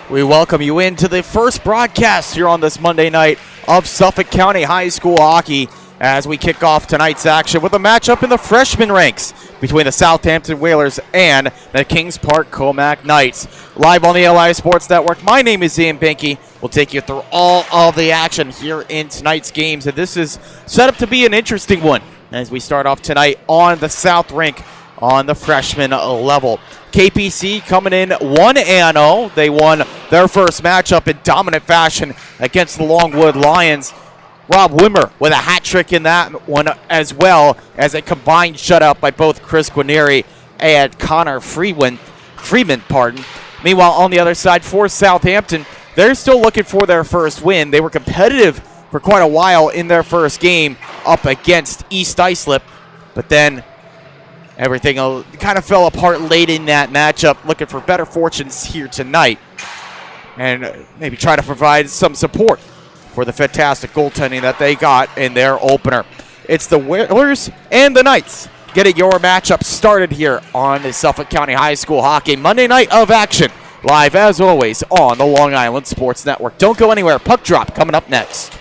We welcome you into the first broadcast here on this Monday night of Suffolk County High School hockey as we kick off tonight's action with a matchup in the freshman ranks between the Southampton Whalers and the Kings Park Commack Knights. Live on the LI Sports Network, my name is Ian Binky. We'll take you through all of the action here in tonight's games, and this is set up to be an interesting one as we start off tonight on the South Rink on the freshman level. KPC coming in 1-0. They won their first matchup in dominant fashion against the Longwood Lions. Rob Wimmer with a hat trick in that one, as well as a combined shutout by both Chris Guarneri and Connor Freeman. Meanwhile, on the other side for Southampton, they're still looking for their first win. They were competitive for quite a while in their first game up against East Islip, but then everything kind of fell apart late in that matchup, looking for better fortunes here tonight and maybe try to provide some support for the fantastic goaltending that they got in their opener. It's the Whalers and the Knights getting your matchup started here on the Suffolk County High School Hockey Monday night of action, live as always on the Long Island Sports Network. Don't go anywhere. Puck drop coming up next.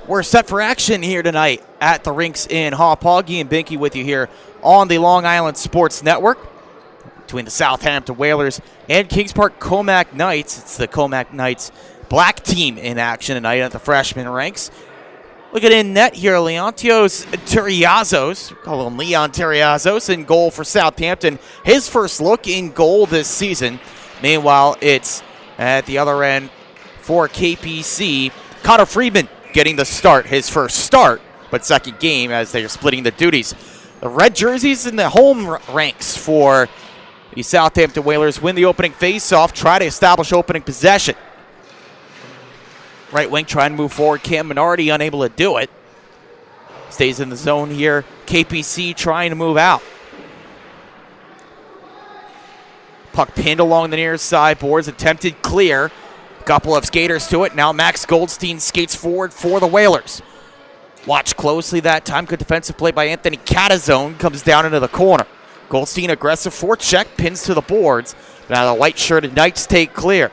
We're set for action here tonight at the rinks in Hauppauge, and Binky with you here on the Long Island Sports Network between the Southampton Whalers and Kings Park Commack Knights. It's the Commack Knights black team in action tonight at the freshman ranks. Looking in net here, Leontios Terriazos, call him Leon Terriazos, in goal for Southampton. His first look in goal this season. Meanwhile, it's at the other end for KPC, Connor Friedman getting the start, his first start, but second game as they are splitting the duties. The red jerseys in the home ranks for the Southampton Whalers win the opening faceoff, try to establish opening possession. Right wing trying to move forward, Cam Minardi unable to do it. Stays in the zone here, KPC trying to move out. Puck pinned along the near side boards, attempted clear. Couple of skaters to it. Now Max Goldstein skates forward for the Whalers. Watch closely that time. Good defensive play by Anthony Catazone. Comes down into the corner. Goldstein aggressive forecheck. Pins to the boards. Now the white-shirted Knights take clear.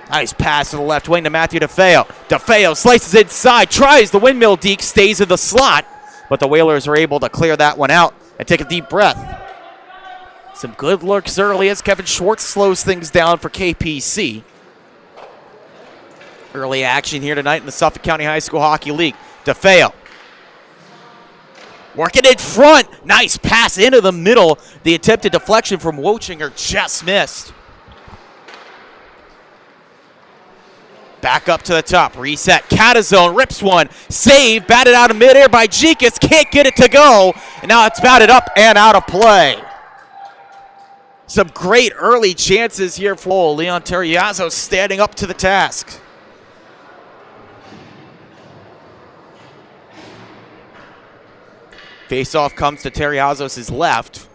Nice pass to the left wing to Matthew DeFeo. DeFeo slices inside. Tries the windmill deke. Stays in the slot. But the Whalers are able to clear that one out and take a deep breath. Some good looks early as Kevin Schwartz slows things down for KPC. Early action here tonight in the Suffolk County High School Hockey League. DeFeo working in front. Nice pass into the middle. The attempted deflection from Wochinger just missed. Back up to the top. Reset. Catazone rips one. Save. Batted out of midair by Jikas. Can't get it to go. And now it's batted up and out of play. Some great early chances here for Leon Terriazzo standing up to the task. Face-off comes to Terriazos' left.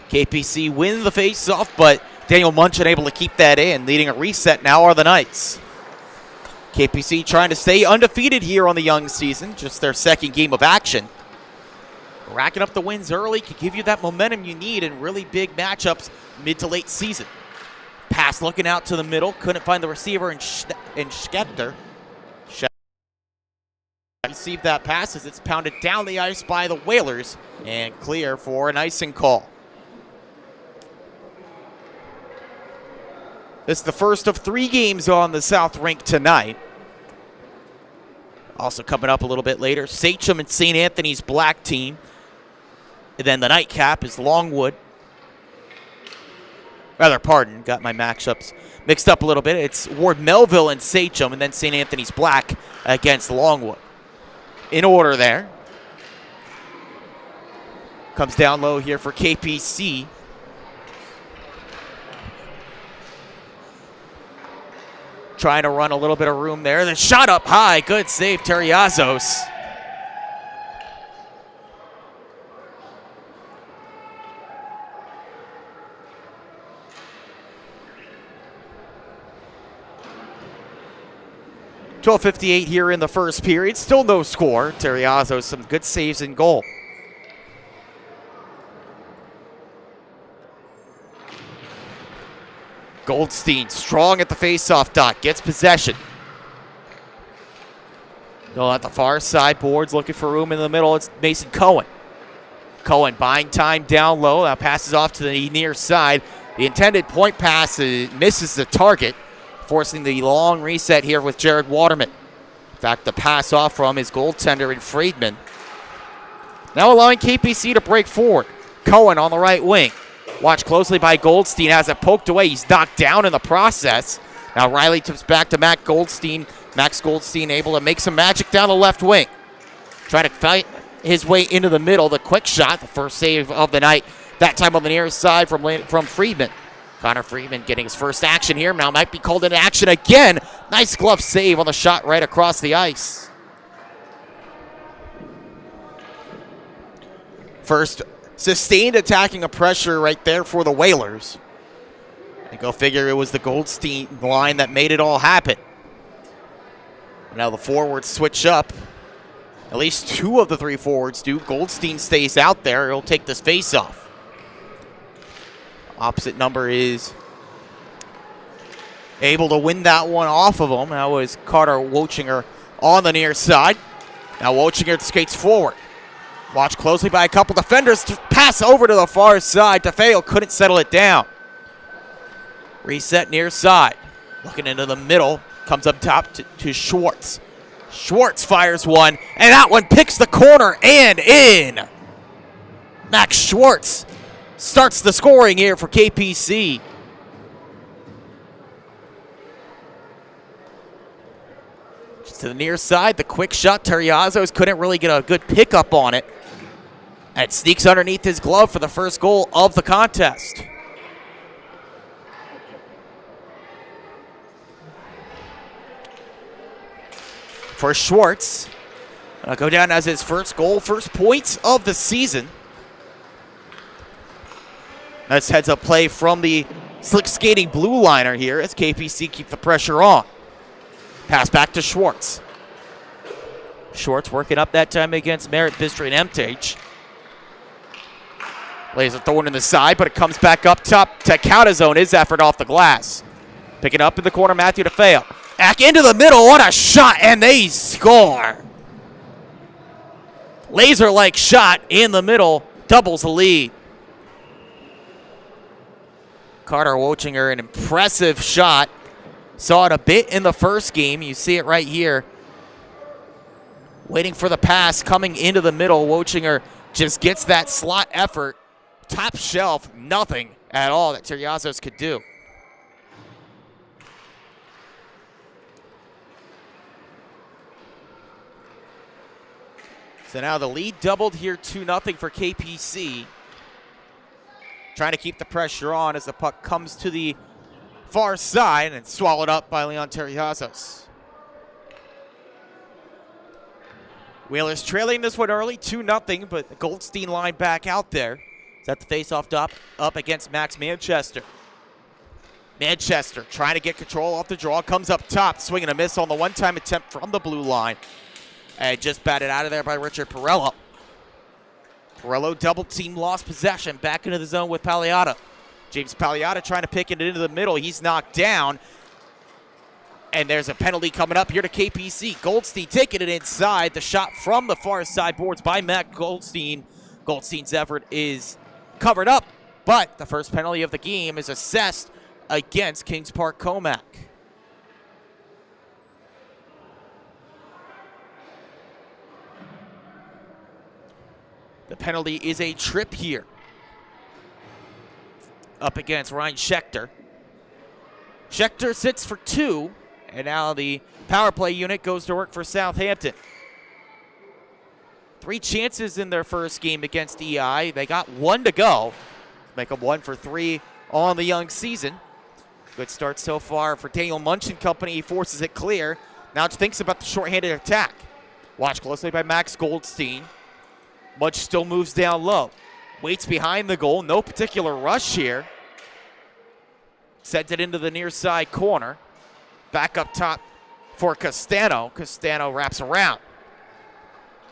KPC wins the face-off, but Daniel Munch unable to keep that in. Leading a reset now are the Knights. KPC trying to stay undefeated here on the young season. Just their second game of action. Racking up the wins early can give you that momentum you need in really big matchups mid to late season. Pass looking out to the middle. Couldn't find the receiver in Schechter. Received that pass as it's pounded down the ice by the Whalers and clear for an icing call. This is the first of 3 games on the South Rink tonight. Also coming up a little bit later, Sachem and St. Anthony's black team. And then the nightcap is Longwood. Got my matchups mixed up a little bit. It's Ward Melville and Sachem, and then St. Anthony's black against Longwood. In order there. Comes down low here for KPC. Trying to run a little bit of room there. The shot up high. Good save, Terriazos. .12:58 here in the first period. Still no score. Terriazos, some good saves in goal. Goldstein strong at the faceoff dot. Gets possession. Go at the far side boards, looking for room in the middle. It's Mason Cohen. Cohen buying time down low. Now passes off to the near side. The intended point pass misses the target, forcing the long reset here with Jared Waterman. In fact, the pass off from his goaltender in Friedman. Now allowing KPC to break forward. Cohen on the right wing. Watched closely by Goldstein. Has it poked away. He's knocked down in the process. Now Riley tips back to Max Goldstein. Max Goldstein able to make some magic down the left wing. Trying to fight his way into the middle. The quick shot, the first save of the night. That time on the near side from Friedman. Connor Friedman getting his first action here. Now might be called into action again. Nice glove save on the shot right across the ice. First sustained attacking a pressure right there for the Whalers. And go figure it was the Goldstein line that made it all happen. Now the forwards switch up. At least 2 of the 3 forwards do. Goldstein stays out there. He'll take this face-off. Opposite number is able to win that one off of him. That was Carter Wochinger on the near side. Now Wochinger skates forward. Watched closely by a couple defenders. Pass over to the far side. DeFeo couldn't settle it down. Reset near side. Looking into the middle. Comes up top to Schwartz. Schwartz fires one, and that one picks the corner and in. Max Schwartz starts the scoring here for KPC. Just to the near side, the quick shot. Terriazos couldn't really get a good pickup on it. And it sneaks underneath his glove for the first goal of the contest. For Schwartz, go down as his first goal, first points of the season. That's heads up play from the slick skating blue liner here as KPC keep the pressure on. Pass back to Schwartz. Schwartz working up that time against Merritt, Bistry, and Emtage. Lays a thorn in the side, but it comes back up top to counter-zone his effort off the glass. Picking up in the corner, Matthew DeFeo. Back into the middle, what a shot, and they score. Laser-like shot in the middle, doubles the lead. Carter Wochinger, an impressive shot. Saw it a bit in the first game. You see it right here. Waiting for the pass, coming into the middle. Wochinger just gets that slot effort. Top shelf, nothing at all that Terriazos could do. So now the lead doubled here 2-0 for KPC. Trying to keep the pressure on as the puck comes to the far side and swallowed up by Leon Terriazos. Whalers trailing this one early, 2-0, but the Goldstein line back out there. Set the face-off up against Max Manchester. Manchester trying to get control off the draw, comes up top, swinging a miss on the one-time attempt from the blue line. And just batted out of there by Richard Perello. Perello double team, lost possession, back into the zone with Pagliata. James Pagliata trying to pick it into the middle. He's knocked down. And there's a penalty coming up here to KPC. Goldstein taking it inside. The shot from the far side boards by Matt Goldstein. Goldstein's effort is covered up, but the first penalty of the game is assessed against Kings Park Commack. The penalty is a trip here. Up against Ryan Schechter. Schechter sits for 2, and now the power play unit goes to work for Southampton. 3 chances in their first game against EI. They got 1 to go. Make them 1 for 3 on the young season. Good start so far for Daniel Munch and company. He forces it clear. Now thinks about the shorthanded attack. Watched closely by Max Goldstein. Munch still moves down low. Waits behind the goal. No particular rush here. Sends it into the near side corner. Back up top for Castano. Castano wraps around.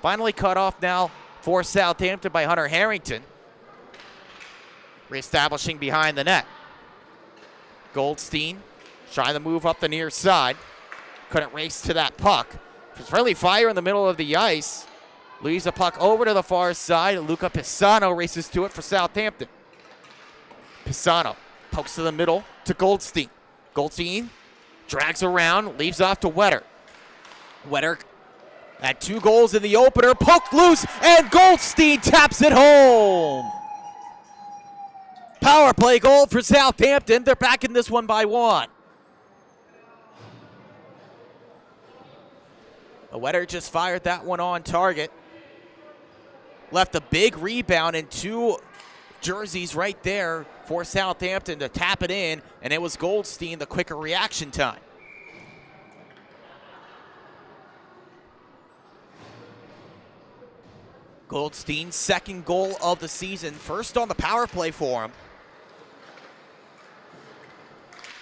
Finally cut off now for Southampton by Hunter Harrington. Reestablishing behind the net. Goldstein trying to move up the near side. Couldn't race to that puck. Friendly fire in the middle of the ice. Leaves the puck over to the far side. Luca Pisano races to it for Southampton. Pisano pokes to the middle to Goldstein. Goldstein drags around, leaves off to Wetter. Wetter had 2 goals in the opener, poked loose, and Goldstein taps it home. Power play goal for Southampton. They're back in this one by 1. Wetter just fired that one on target. Left a big rebound and 2 jerseys right there for Southampton to tap it in, and it was Goldstein the quicker reaction time. Goldstein's second goal of the season, first on the power play for him.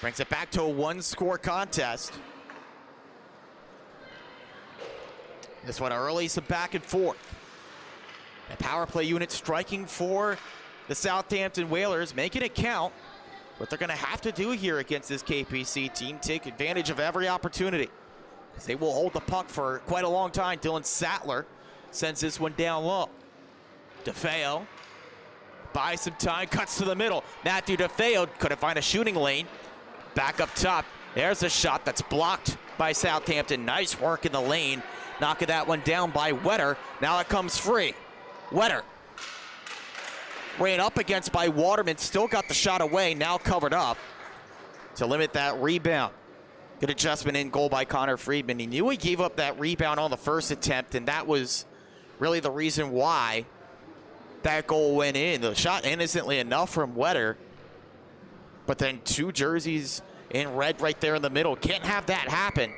Brings it back to a 1-score contest. This one early, some back and forth. A power play unit striking for the Southampton Whalers, making it count. What they're going to have to do here against this KPC team, take advantage of every opportunity. They will hold the puck for quite a long time. Dylan Sattler sends this one down low. DeFeo buys some time, cuts to the middle. Matthew DeFeo couldn't find a shooting lane. Back up top. There's a shot that's blocked by Southampton. Nice work in the lane. Knocking that one down by Wetter. Now it comes free. Wetter ran up against by Waterman. Still got the shot away. Now covered up to limit that rebound. Good adjustment in goal by Connor Friedman. He knew he gave up that rebound on the first attempt, and that was really the reason why that goal went in. The shot innocently enough from Wetter, but then two jerseys in red right there in the middle. Can't have that happen.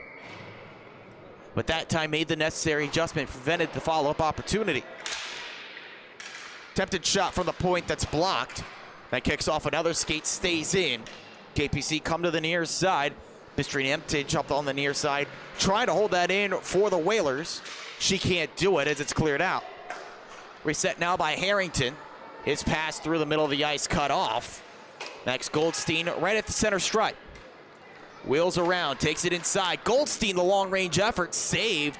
But that time made the necessary adjustment, prevented the follow-up opportunity. Attempted shot from the point that's blocked. That kicks off another skate, stays in. KPC come to the near side. Mystery Emtage up on the near side. Trying to hold that in for the Whalers. She can't do it as it's cleared out. Reset now by Harrington. His pass through the middle of the ice cut off. Max Goldstein right at the center stripe. Wheels around, takes it inside. Goldstein, the long-range effort, saved.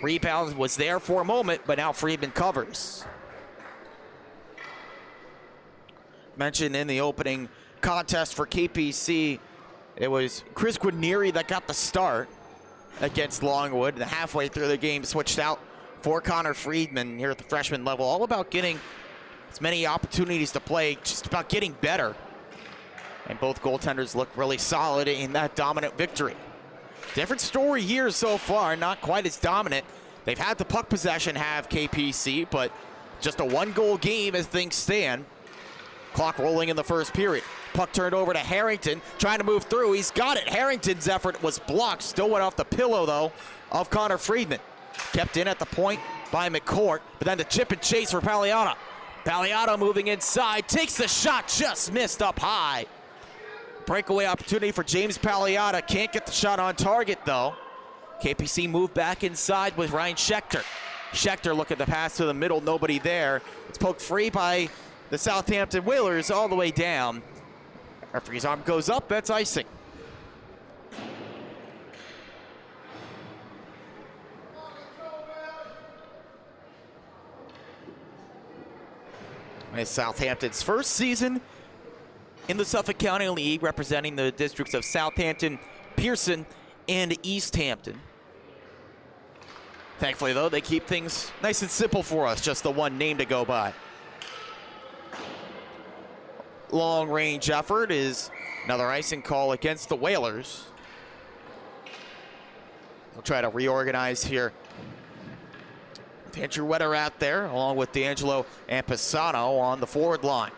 Rebound was there for a moment, but now Friedman covers. Mentioned in the opening contest for KPC, it was Chris Guarnieri that got the start against Longwood. And halfway through the game, switched out for Connor Friedman here at the freshman level. All about getting as many opportunities to play, just about getting better. And both goaltenders look really solid in that dominant victory. Different story here so far, not quite as dominant. They've had the puck possession, have KPC, but just a one-goal game as things stand. Clock rolling in the first period. Puck turned over to Harrington, trying to move through. He's got it. Harrington's effort was blocked. Still went off the pillow, though, of Connor Friedman. Kept in at the point by McCourt, but then the chip and chase for Pagliata. Pagliata moving inside, takes the shot, just missed up high. Breakaway opportunity for James Pagliata. Can't get the shot on target, though. KPC moved back inside with Ryan Schechter. Schechter looking to pass to the middle, nobody there. It's poked free by the Southampton Whalers all the way down. Referee's arm goes up, that's icing. It's Southampton's first season in the Suffolk County League, representing the districts of Southampton, Pearson, and East Hampton. Thankfully, though, they keep things nice and simple for us, just the one name to go by. Long-range effort is another icing call against the Whalers. We'll try to reorganize here. With Andrew Wetter out there, along with D'Angelo and Pisano on the forward line.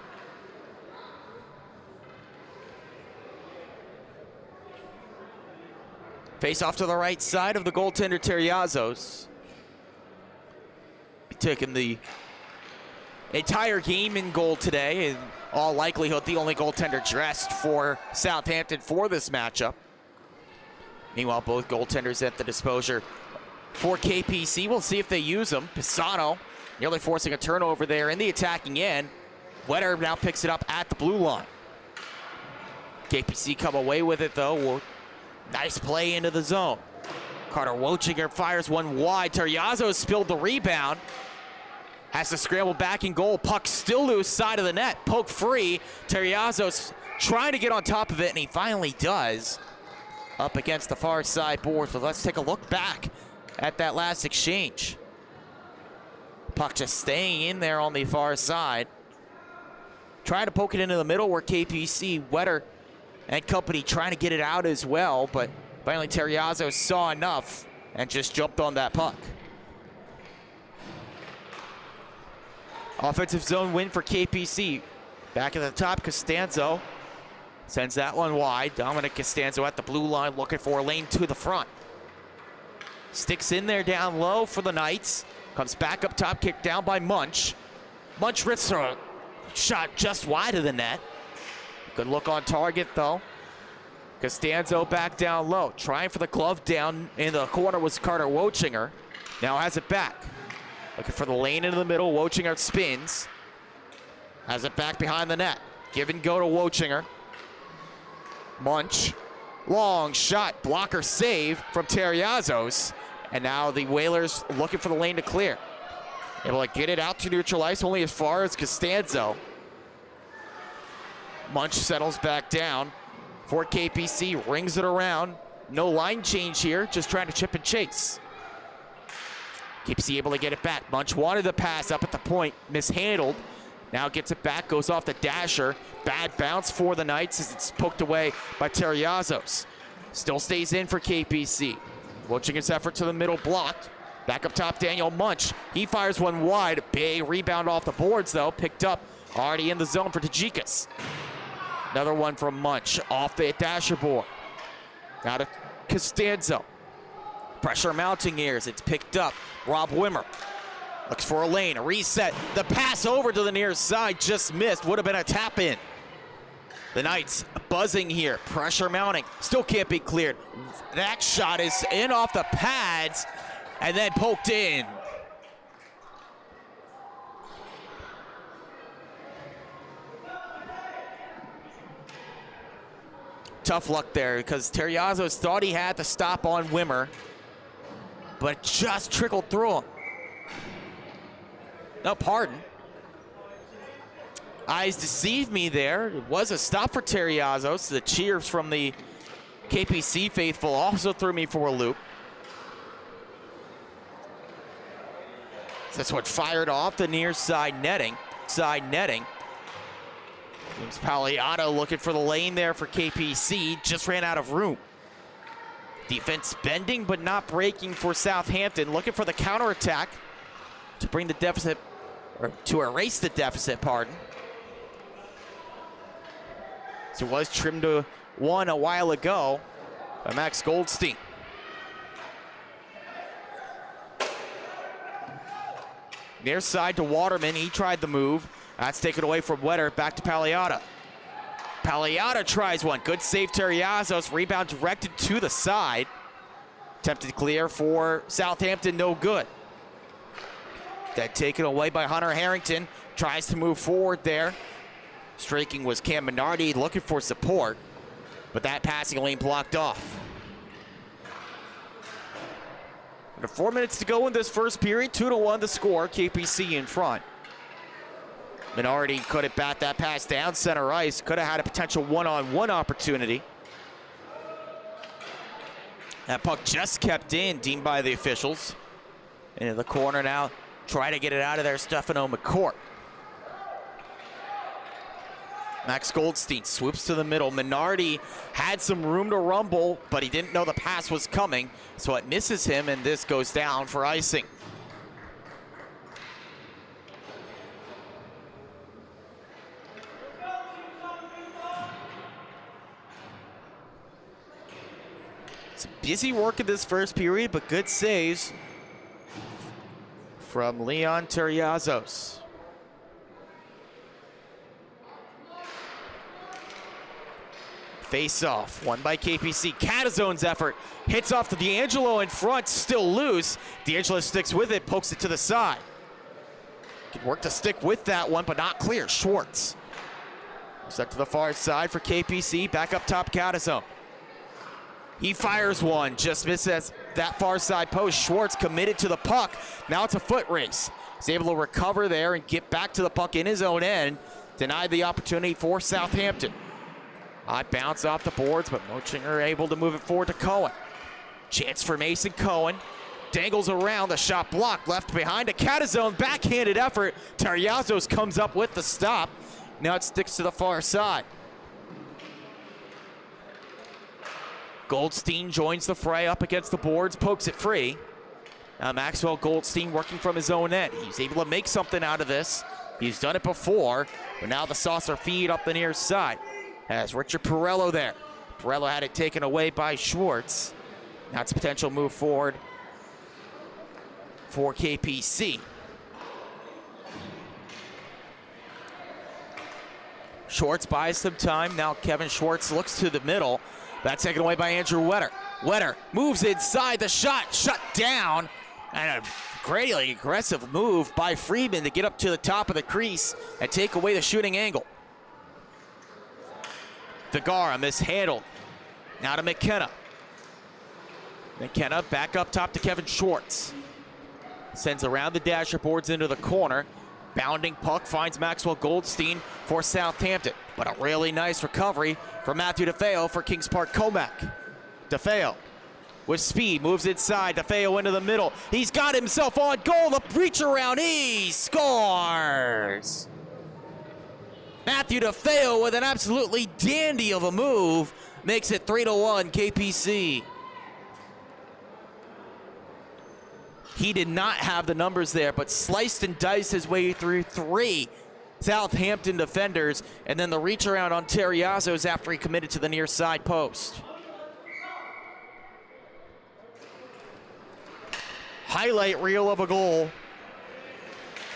Face off to the right side of the goaltender, Terriazos. Taking the entire game in goal today, in all likelihood the only goaltender dressed for Southampton for this matchup. Meanwhile, both goaltenders at the disposal for KPC. We'll see if they use them. Pisano nearly forcing a turnover there in the attacking end. Wetter now picks it up at the blue line. KPC come away with it, though. Nice play into the zone. Carter Wochinger fires one wide. Terriazzo spilled the rebound. Has to scramble back in goal. Puck still loose, side of the net. Poke free. Terriazzo's trying to get on top of it, and he finally does. Up against the far side board. So let's take a look back at that last exchange. Puck just staying in there on the far side. Trying to poke it into the middle where KPC, Wetter, and company trying to get it out as well, but finally Terriazzo saw enough and just jumped on that puck. Offensive zone win for KPC. Back at the top, Costanzo sends that one wide. Dominic Costanzo at the blue line looking for a lane to the front. Sticks in there down low for the Knights. Comes back up top, kicked down by Munch. Munch rips a shot just wide of the net. Good look on target, though. Costanzo back down low. Trying for the glove down in the corner was Carter Wochinger. Now has it back. Looking for the lane into the middle. Wochinger spins. Has it back behind the net. Give and go to Wochinger. Munch Long shot, blocker save from Terriazos. And now the Whalers looking for the lane to clear. Able to get it out to neutral ice, only as far as Costanzo. Munch settles back down for KPC, rings it around. No line change here, just trying to chip and chase. KPC able to get it back. Munch wanted the pass up at the point, mishandled. Now gets it back, goes off the dasher. Bad bounce for the Knights as it's poked away by Terriazos. Still stays in for KPC. Launching his effort to the middle, blocked. Back up top, Daniel Munch. He fires one wide. Big rebound off the boards, though. Picked up, already in the zone for Tajikas. Another one from Munch, off the dasher board. Now to Costanzo. Pressure mounting here as it's picked up. Rob Wimmer looks for a lane, a reset. The pass over to the near side, just missed. Would have been a tap in. The Knights buzzing here, pressure mounting. Still can't be cleared. That shot is in off the pads and then poked in. Tough luck there because Terriazos thought he had the stop on Wimmer, but just trickled through him. No, pardon. Eyes deceived me there. It was a stop for Terriazos. The cheers from the KPC faithful also threw me for a loop. That's what fired off the near side netting. James Pagliato looking for the lane there for KPC. Just ran out of room. Defense bending but not breaking for Southampton. Looking for the counterattack to bring the deficit, or to erase the deficit, pardon. So it was trimmed to one a while ago by Max Goldstein. Near side to Waterman. He tried the move. That's taken away from Wetter. Back to Pagliato. Pagliato tries one. Good save, Terriazos. Rebound directed to the side. Attempted clear for Southampton. No good. That taken away by Hunter Harrington. Tries to move forward there. Streaking was Cam Minardi looking for support, but that passing lane blocked off. Under 4 minutes to go in this first period. 2-1 the score. KPC in front. Minardi couldn't bat that pass down center ice. Could have had a potential one-on-one opportunity. That puck just kept in, deemed by the officials. Into the corner now. Try to get it out of there, Stefano McCourt. Max Goldstein swoops to the middle. Minardi had some room to rumble, but he didn't know the pass was coming, so it misses him, and this goes down for icing. It's busy work in this first period, but good saves from Leon Terriazos. Face-off, won by KPC. Catazone's effort hits off to D'Angelo in front, still loose. D'Angelo sticks with it, pokes it to the side. Can work to stick with that one, but not clear. Schwartz. Set to the far side for KPC. Back up top, Catazone. He fires one, just misses that far side post. Schwartz committed to the puck. Now it's a foot race. He's able to recover there and get back to the puck in his own end. Denied the opportunity for Southampton. Hot bounce off the boards, but Mochinger able to move it forward to Cohen. Chance for Mason Cohen. Dangles around, the shot blocked, left behind. A Catazone backhanded effort. Terriazos comes up with the stop. Now it sticks to the far side. Goldstein joins the fray up against the boards, pokes it free. Now Maxwell Goldstein working from his own end. He's able to make something out of this. He's done it before, but now the saucer feed up the near side. Has Richard Perello there. Perello had it taken away by Schwartz. Now it's a potential move forward for KPC. Schwartz buys some time. Now Kevin Schwartz looks to the middle. That's taken away by Andrew Wetter. Wetter moves inside. The shot shut down. And a greatly aggressive move by Friedman to get up to the top of the crease and take away the shooting angle. Vergara mishandled Now to McKenna. McKenna back up top to Kevin Schwartz. Sends around the dasher boards into the corner. Bounding puck finds Maxwell Goldstein for Southampton. But a really nice recovery for Matthew DeFeo for Kings Park Commack. DeFeo with speed, moves inside. DeFeo into the middle. He's got himself on goal. The reach around. He scores. Matthew DeFeo with an absolutely dandy of a move makes it 3-1 KPC. He did not have the numbers there, but sliced and diced his way through 3 Southampton defenders, and then the reach around on Terriazos after he committed to the near side post. Highlight reel of a goal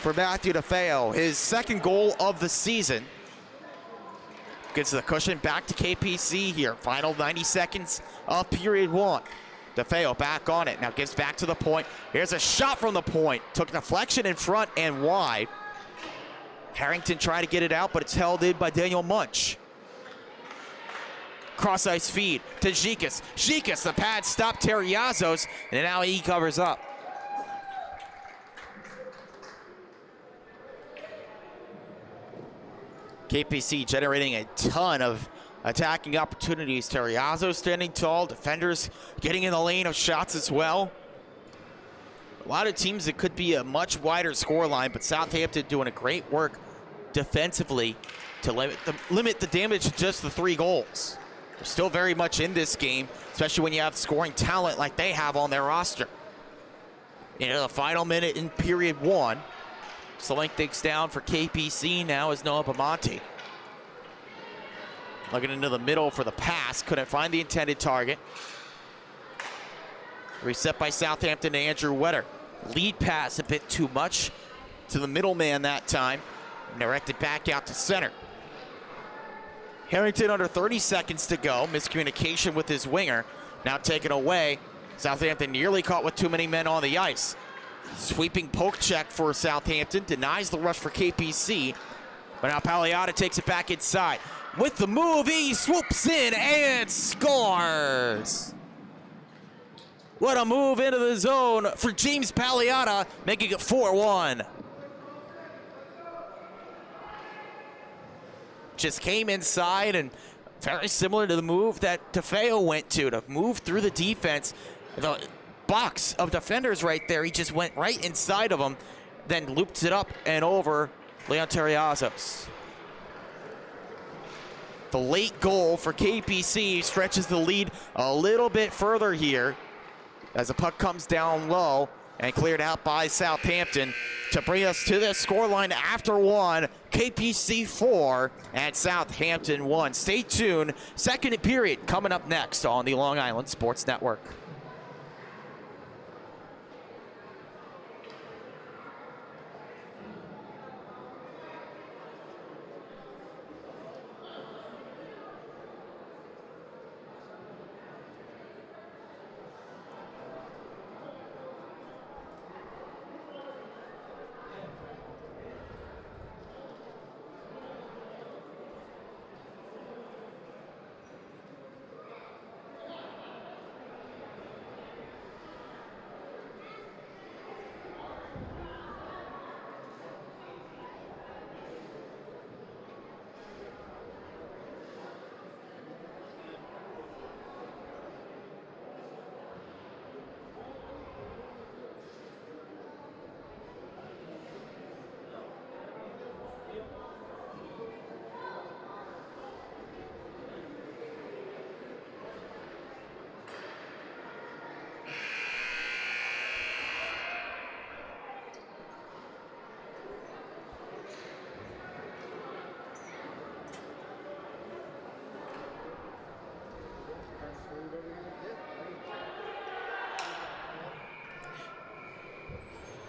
for Matthew DeFeo, his second goal of the season. Gets the cushion back to KPC here. Final 90 seconds of period 1. DeFeo back on it. Now gives back to the point. Here's a shot from the point. Took deflection in front and wide. Harrington tried to get it out, but it's held in by Daniel Munch. Cross ice feed to Zhikas. Zhikas, the pad stopped Terriazos, and now he covers up. KPC generating a ton of attacking opportunities. Terriazos standing tall. Defenders getting in the lane of shots as well. A lot of teams, it could be a much wider scoreline, but Southampton doing a great work defensively to limit the damage to just the 3 goals. They're still very much in this game, especially when you have scoring talent like they have on their roster. Into the final minute in period 1. Slowing things down for KPC now is Noah Bamonte. Looking into the middle for the pass. Couldn't find the intended target. Reset by Southampton to Andrew Wetter. Lead pass a bit too much to the middleman that time. Directed back out to center. Harrington under 30 seconds to go. Miscommunication with his winger. Now taken away. Southampton nearly caught with too many men on the ice. Sweeping poke check for Southampton. Denies the rush for KPC. But now Paliotta takes it back inside. With the move, he swoops in and scores. What a move into the zone for James Paliotta, making it 4-1. Just came inside, and very similar to the move that DeFeo went to move through the defense. The box of defenders right there, he just went right inside of them, then looped it up and over Leon Terriazos. The late goal for KPC stretches the lead a little bit further here as the puck comes down low and cleared out by Southampton to bring us to the scoreline after 1. KPC 4 and Southampton 1. Stay tuned. Second period coming up next on the Long Island Sports Network.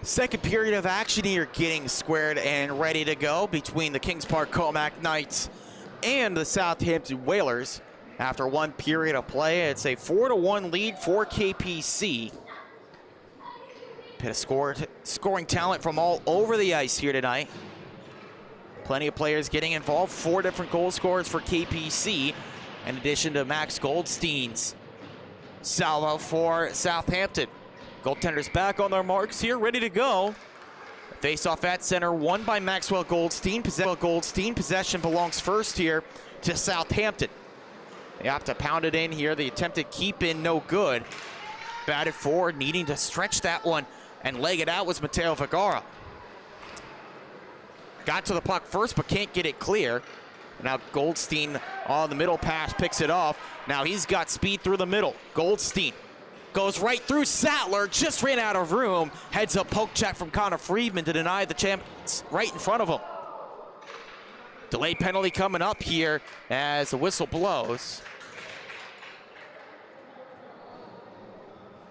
Second period of action here getting squared and ready to go between the Kings Park Commack Knights and the Southampton Whalers. After 1 period of play, it's a 4-1 lead for KPC. Bit of scoring talent from all over the ice here tonight. Plenty of players getting involved. 4 different goal scorers for KPC. in addition to Max Goldstein's salvo for Southampton. Goaltenders back on their marks here, ready to go. Face-off at center, won by Maxwell Goldstein. Possession belongs first here to Southampton. They have to pound it in here. The attempted keep in, no good. Batted forward, needing to stretch that one and leg it out was Mateo Vergara. Got to the puck first, but can't get it clear. Now Goldstein on the middle pass picks it off. Now he's got speed through the middle. Goldstein goes right through Sattler, just ran out of room. Heads up poke check from Connor Friedman to deny the chance right in front of him. Delayed penalty coming up here as the whistle blows.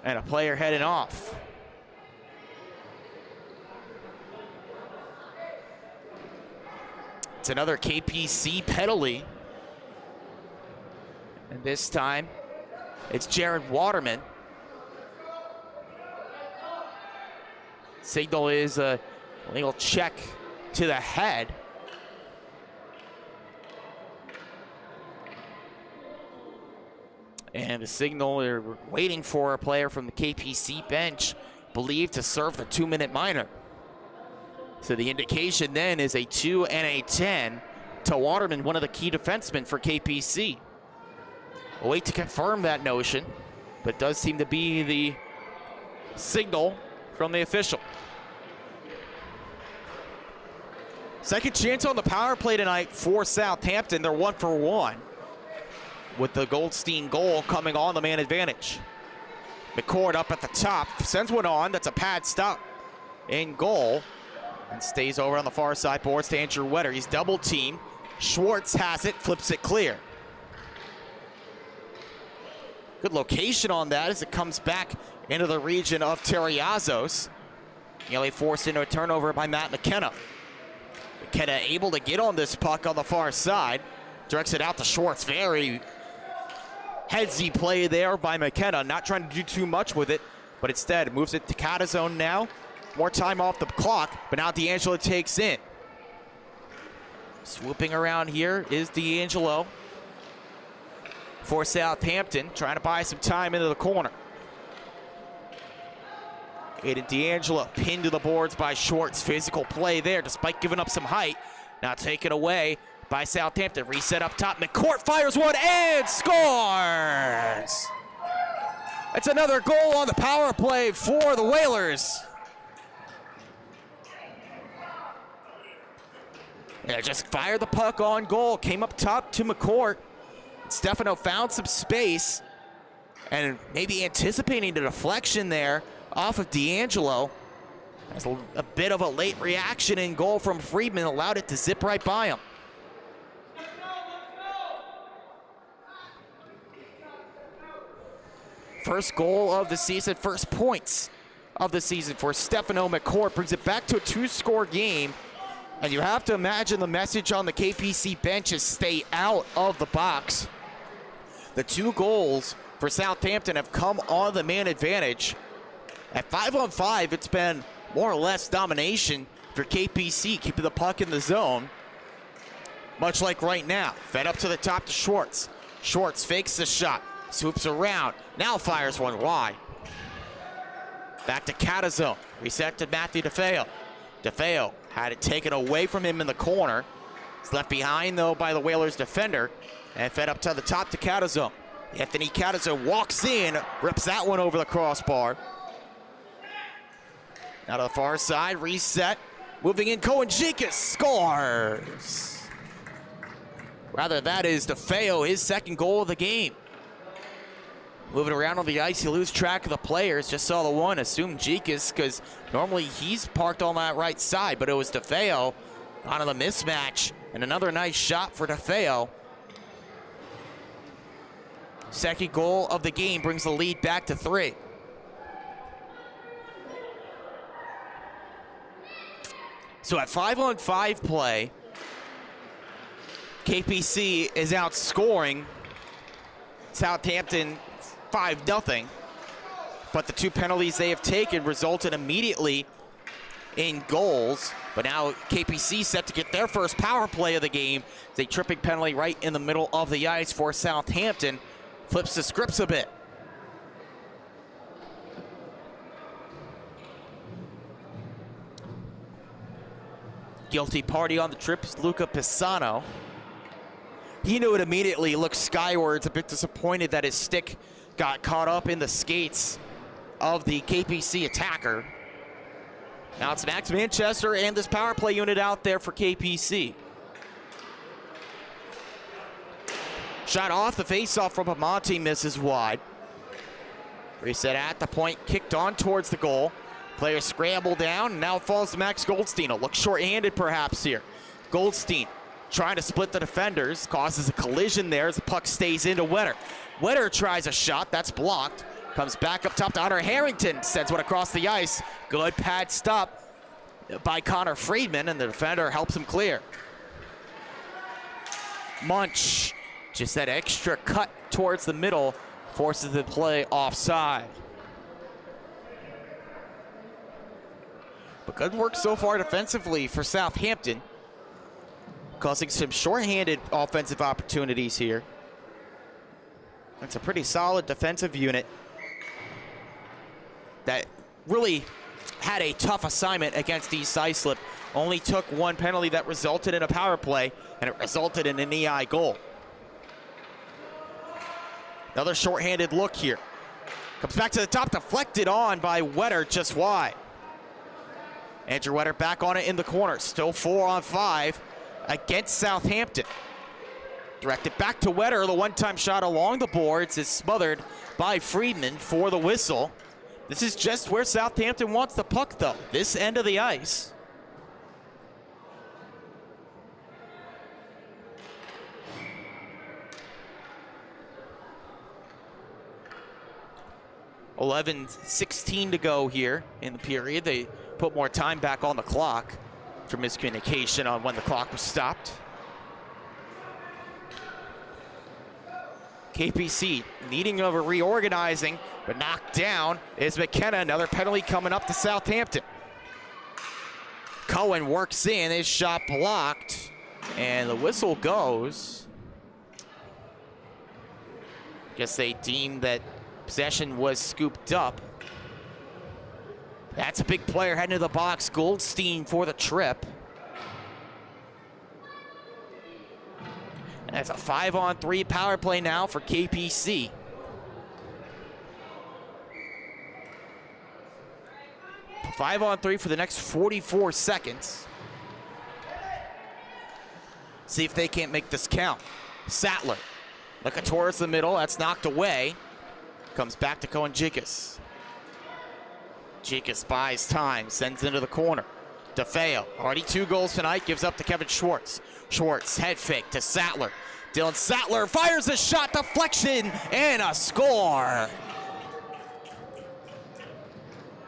And a player heading off. It's another KPC penalty. And this time, it's Jared Waterman. Signal is a legal check to the head. And the signal, they're waiting for a player from the KPC bench, believed to serve the 2-minute minor. So the indication then is a 2 and a 10 to Waterman, one of the key defensemen for KPC. We'll wait to confirm that notion, but it does seem to be the signal from the official. Second chance on the power play tonight for Southampton. They're 1 for 1 with the Goldstein goal coming on the man advantage. McCord up at the top, sends one on. That's a pad stop in goal and stays over on the far side boards to Andrew Wetter. He's double teamed. Schwartz has it, flips it clear. Good location on that as it comes back into the region of Terriazos. Nearly forced into a turnover by Matt McKenna. McKenna able to get on this puck on the far side. Directs it out to Schwartz. Very headsy play there by McKenna. Not trying to do too much with it, but instead moves it to Catazone now. More time off the clock, but now D'Angelo takes in. Swooping around here is D'Angelo for Southampton, trying to buy some time into the corner. Aiden D'Angelo pinned to the boards by Schwartz. Physical play there despite giving up some height. Now taken away by Southampton. Reset up top. McCourt fires one and scores! That's another goal on the power play for the Whalers. Yeah, just fired the puck on goal. Came up top to McCourt. Stefano found some space and maybe anticipating the deflection there off of D'Angelo. That's a bit of a late reaction in goal from Friedman, allowed it to zip right by him. First goal of the season, first points of the season for Stefano McCourt. Brings it back to a 2-score game. And you have to imagine the message on the KPC bench is stay out of the box. The 2 goals for Southampton have come on the man advantage. At 5-on-5, it's been more or less domination for KPC, keeping the puck in the zone. Much like right now. Fed up to the top to Schwartz. Schwartz fakes the shot, swoops around, now fires one wide. Back to Catazone. Reset to Matthew DeFeo. DeFeo had it taken away from him in the corner. It's left behind, though, by the Whalers defender. And fed up to the top to Catazone. Anthony Catazone walks in, rips that one over the crossbar. Now to the far side, reset. Moving in, Cohen Jikas scores. Rather, that is DeFeo, his second goal of the game. Moving around on the ice, you lose track of the players. Just saw the one, assumed Jikas, because normally he's parked on that right side, but it was DeFeo onto the mismatch. And another nice shot for DeFeo. Second goal of the game brings the lead back to 3. So at 5-on-5 play, KPC is outscoring Southampton 5-0, but the 2 penalties they have taken resulted immediately in goals. But now KPC set to get their first power play of the game. It's a tripping penalty right in the middle of the ice for Southampton. Flips the scripts a bit. Guilty party on the trip is Luca Pisano. He knew it immediately, looked skywards, a bit disappointed that his stick got caught up in the skates of the KPC attacker. Now it's Max Manchester and this power play unit out there for KPC. Shot off the faceoff from Amonte, misses wide. Reset at the point, kicked on towards the goal. Player scramble down, and now it falls to Max Goldstein. It looks short-handed perhaps here. Goldstein trying to split the defenders, causes a collision there as the puck stays into Wetter. Wetter tries a shot, that's blocked. Comes back up top to Hunter Harrington, sends one across the ice. Good pad stop by Connor Friedman, and the defender helps him clear. Munch, just that extra cut towards the middle, forces the play offside. But good work so far defensively for Southampton, causing some shorthanded offensive opportunities here. That's a pretty solid defensive unit that really had a tough assignment against East Islip. Only took one penalty that resulted in a power play, and it resulted in an EI goal. Another shorthanded look here. Comes back to the top, deflected on by Wetter, just wide. Andrew Wetter back on it in the corner. Still 4-on-5 against Southampton. Directed back to Wetter. The one-time shot along the boards is smothered by Friedman for the whistle. This is just where Southampton wants the puck, though. This end of the ice. .11:16 to go here in the period. They put more time back on the clock for miscommunication on when the clock was stopped. KPC needing of a reorganizing, but knocked down is McKenna. Another penalty coming up to Southampton. Cohen works in, his shot blocked, and the whistle goes. Guess they deemed that possession was scooped up. That's a big player heading to the box. Goldstein for the trip. And that's a 5-on-3 power play now for KPC. Five on three for the next 44 seconds. See if they can't make this count. Sattler looking towards the middle. That's knocked away. Comes back to Cohen Jikas. Jikas buys time, sends into the corner. DeFeo, already 2 goals tonight, gives up to Kevin Schwartz. Schwartz, head fake to Sattler. Dylan Sattler fires a shot, deflection, and a score.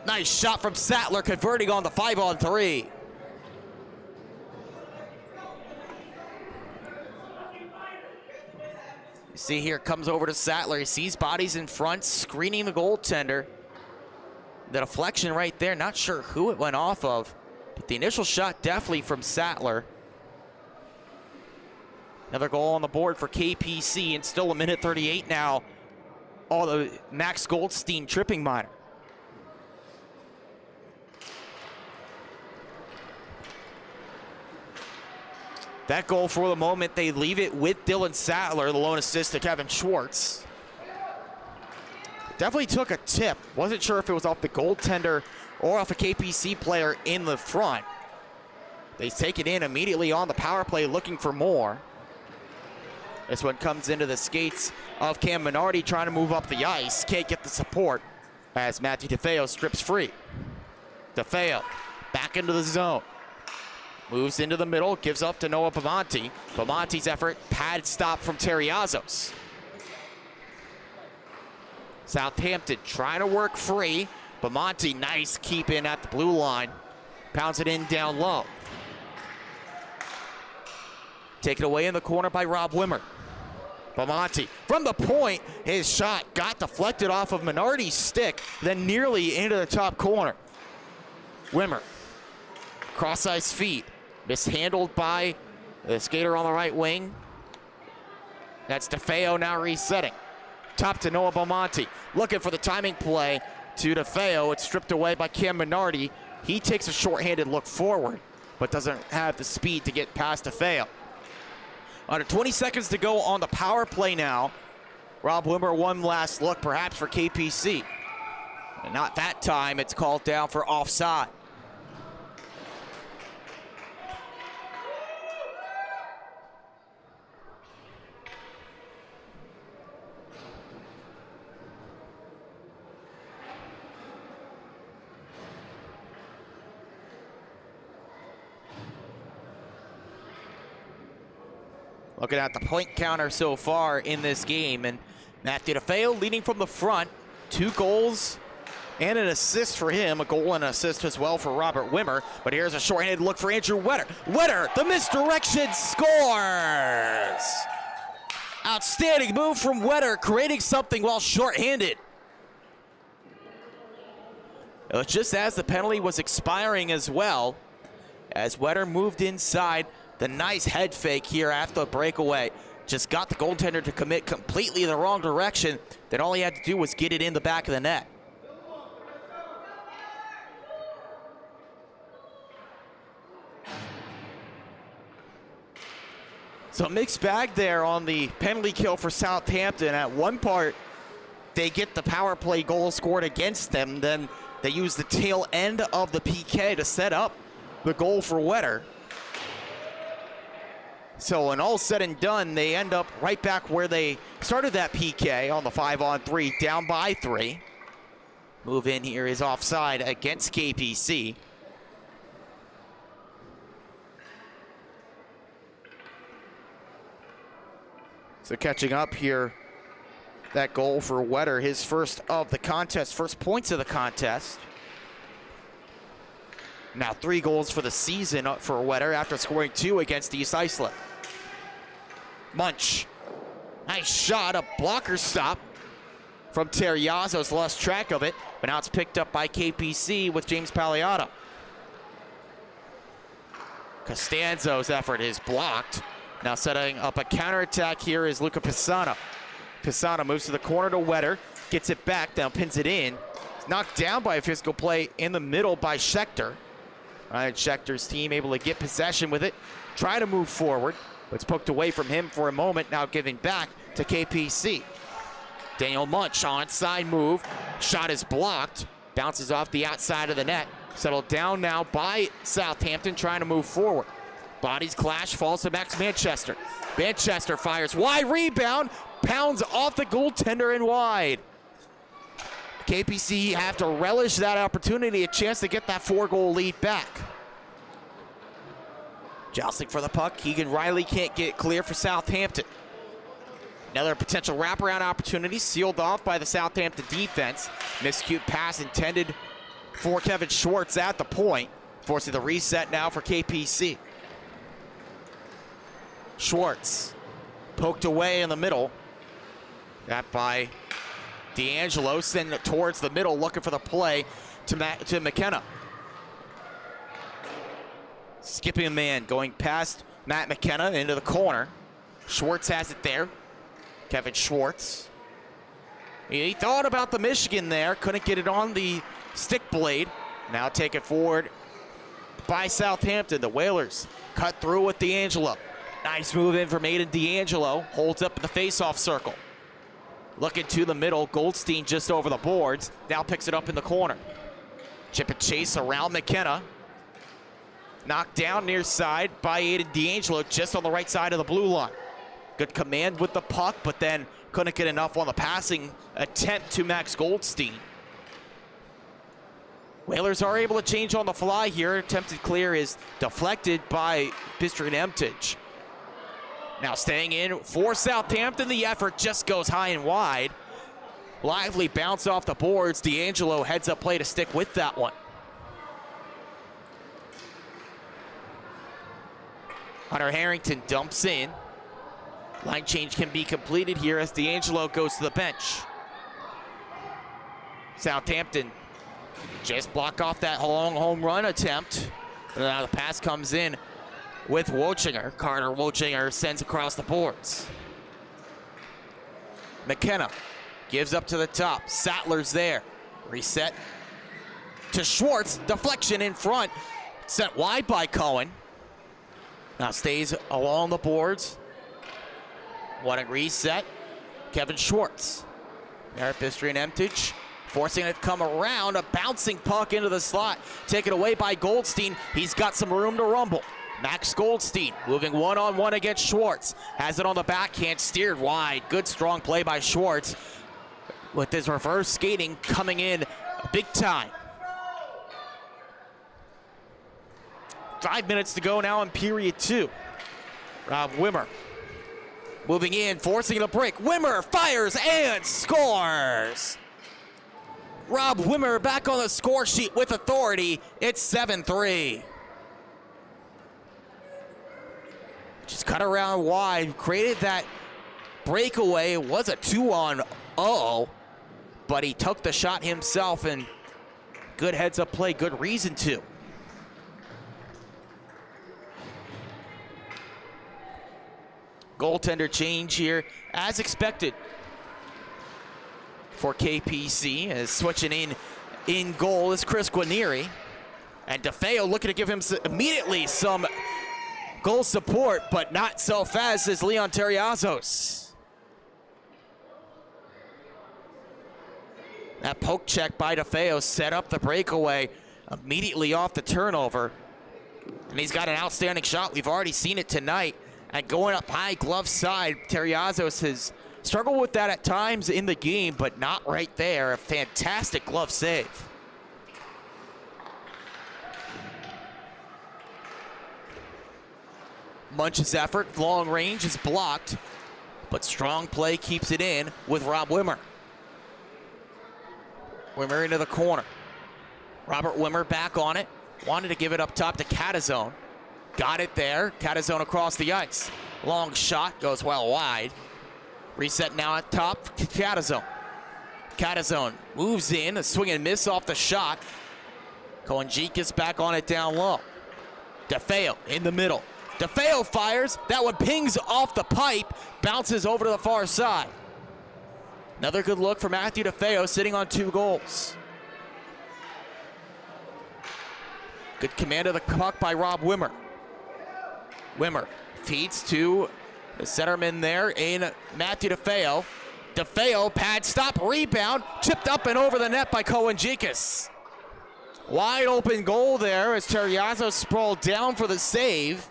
Nice shot from Sattler, converting on the 5-on-3. You see here, comes over to Sattler. He sees bodies in front, screening the goaltender. The deflection right there, not sure who it went off of, but the initial shot definitely from Sattler. Another goal on the board for KPC, and still 1:38 now. All the Max Goldstein tripping minor. That goal for the moment, they leave it with Dylan Sattler, the lone assist to Kevin Schwartz. Definitely took a tip. Wasn't sure if it was off the goaltender or off a KPC player in the front. They take it in immediately on the power play, looking for more. This one comes into the skates of Cam Minardi, trying to move up the ice. Can't get the support as Matthew DeFeo strips free. DeFeo back into the zone. Moves into the middle, gives up to Noah Bamonte. Bamonte's effort, pad stop from Terriazos. Southampton trying to work free. Bamonte, nice keep in at the blue line. Pounds it in down low. Taken away in the corner by Rob Wimmer. Bamonte from the point, his shot got deflected off of Minardi's stick, then nearly into the top corner. Wimmer Cross-ice feed. Mishandled by the skater on the right wing. That's DeFeo now resetting. Top to Noah Belmonte. Looking for the timing play to DeFeo. It's stripped away by Cam Minardi. He takes a shorthanded look forward, but doesn't have the speed to get past DeFeo. Under 20 seconds to go on the power play now. Rob Wimmer, one last look perhaps for KPC. And not that time, it's called down for offside. Looking at the point counter so far in this game, and Matthew DeFeo leading from the front. 2 goals and an assist for him. A goal and an assist as well for Robert Wimmer. But here's a shorthanded look for Andrew Wetter. Wetter, the misdirection, scores! Outstanding move from Wetter, creating something while shorthanded. It was just as the penalty was expiring as well, as Wetter moved inside. The nice head fake here after the breakaway. Just got the goaltender to commit completely in the wrong direction. Then all he had to do was get it in the back of the net. So a mixed bag there on the penalty kill for Southampton. At one part, they get the power play goal scored against them. Then they use the tail end of the PK to set up the goal for Wetter. So when all said and done, they end up right back where they started that PK on the 5-on-3, down by 3. Move in here is offside against KPC. So catching up here, that goal for Wetter, his first of the contest, first points of the contest. Now 3 goals for the season for Wetter after scoring 2 against East Islip. Munch. Nice shot, a blocker stop from Terriazos, lost track of it, but now it's picked up by KPC with James Pagliato. Costanzo's effort is blocked. Now setting up a counterattack here is Luca Pisano. Pisano moves to the corner to Wetter, gets it back, now pins it in. It's knocked down by a physical play in the middle by Schechter. Schechter's team able to get possession with it, try to move forward, but it's poked away from him for a moment, now giving back to KPC. Daniel Munch, onside move, shot is blocked, bounces off the outside of the net, settled down now by Southampton, trying to move forward. Bodies clash, falls to Max Manchester. Manchester fires, wide rebound, pounds off the goaltender and wide. KPC have to relish that opportunity, a chance to get that 4-goal lead back. Jostling for the puck, Keegan Riley can't get clear for Southampton. Another potential wraparound opportunity sealed off by the Southampton defense. Miscued pass intended for Kevin Schwartz at the point, forcing the reset now for KPC. Schwartz poked away in the middle. That by D'Angelo, sending it towards the middle, looking for the play to McKenna. Skipping a man, going past Matt McKenna into the corner. Schwartz has it there. Kevin Schwartz. He thought about the Michigan there, couldn't get it on the stick blade. Now take it forward by Southampton. The Whalers cut through with D'Angelo. Nice move in from Aiden D'Angelo. Holds up in the face-off circle. Looking to the middle, Goldstein just over the boards. Now picks it up in the corner. Chip and chase around McKenna. Knocked down near side by Aiden D'Angelo, just on the right side of the blue line. Good command with the puck, but then couldn't get enough on the passing attempt to Max Goldstein. Whalers are able to change on the fly here. Attempted clear is deflected by Bistrin Emtage. Now staying in for Southampton. The effort just goes high and wide. Lively bounce off the boards. D'Angelo heads up play to stick with that one. Hunter Harrington dumps in. Line change can be completed here as D'Angelo goes to the bench. Southampton just block off that long home run attempt. Now the pass comes in with Wochinger. Carter Wochinger sends across the boards. McKenna gives up to the top. Sattler's there. Reset to Schwartz. Deflection in front. Sent wide by Cohen. Now stays along the boards. What a reset. Kevin Schwartz. Eric Bistrian Emtage forcing it to come around. A bouncing puck into the slot. Taken away by Goldstein. He's got some room to rumble. Max Goldstein moving one-on-one against Schwartz. Has it on the backhand, steered wide. Good strong play by Schwartz with his reverse skating coming in big time. 5 minutes to go now in period 2. Rob Wimmer moving in, forcing a break. Wimmer fires and scores! Rob Wimmer back on the score sheet with authority. It's 7-3. Just cut around wide, created that breakaway. It was a 2-on-0, but he took the shot himself, and good heads-up play, good reason to. Goaltender change here, as expected for KPC, as switching in goal is Chris Guarnieri. And DeFeo looking to give him immediately some goal support, but not so fast as Leon Terriazos. That poke check by DeFeo set up the breakaway immediately off the turnover. And he's got an outstanding shot. We've already seen it tonight. And going up high, glove side, Terriazos has struggled with that at times in the game, but not right there. A fantastic glove save. Munch's effort, long range is blocked, but strong play keeps it in with Rob Wimmer. Wimmer into the corner. Robert Wimmer back on it. Wanted to give it up top to Catazone. Got it there. Catazone across the ice. Long shot goes well wide. Reset now at top. Catazone. Catazone moves in. A swing and miss off the shot. Kowanjikis back on it down low. DeFeo in the middle. DeFeo fires. That one pings off the pipe. Bounces over to the far side. Another good look for Matthew DeFeo, sitting on 2 goals. Good command of the puck by Rob Wimmer. Wimmer feeds to the centerman there in Matthew DeFeo. DeFeo, pad stop, rebound, chipped up and over the net by Kowanjikis. Wide open goal there as Terriazos sprawled down for the save.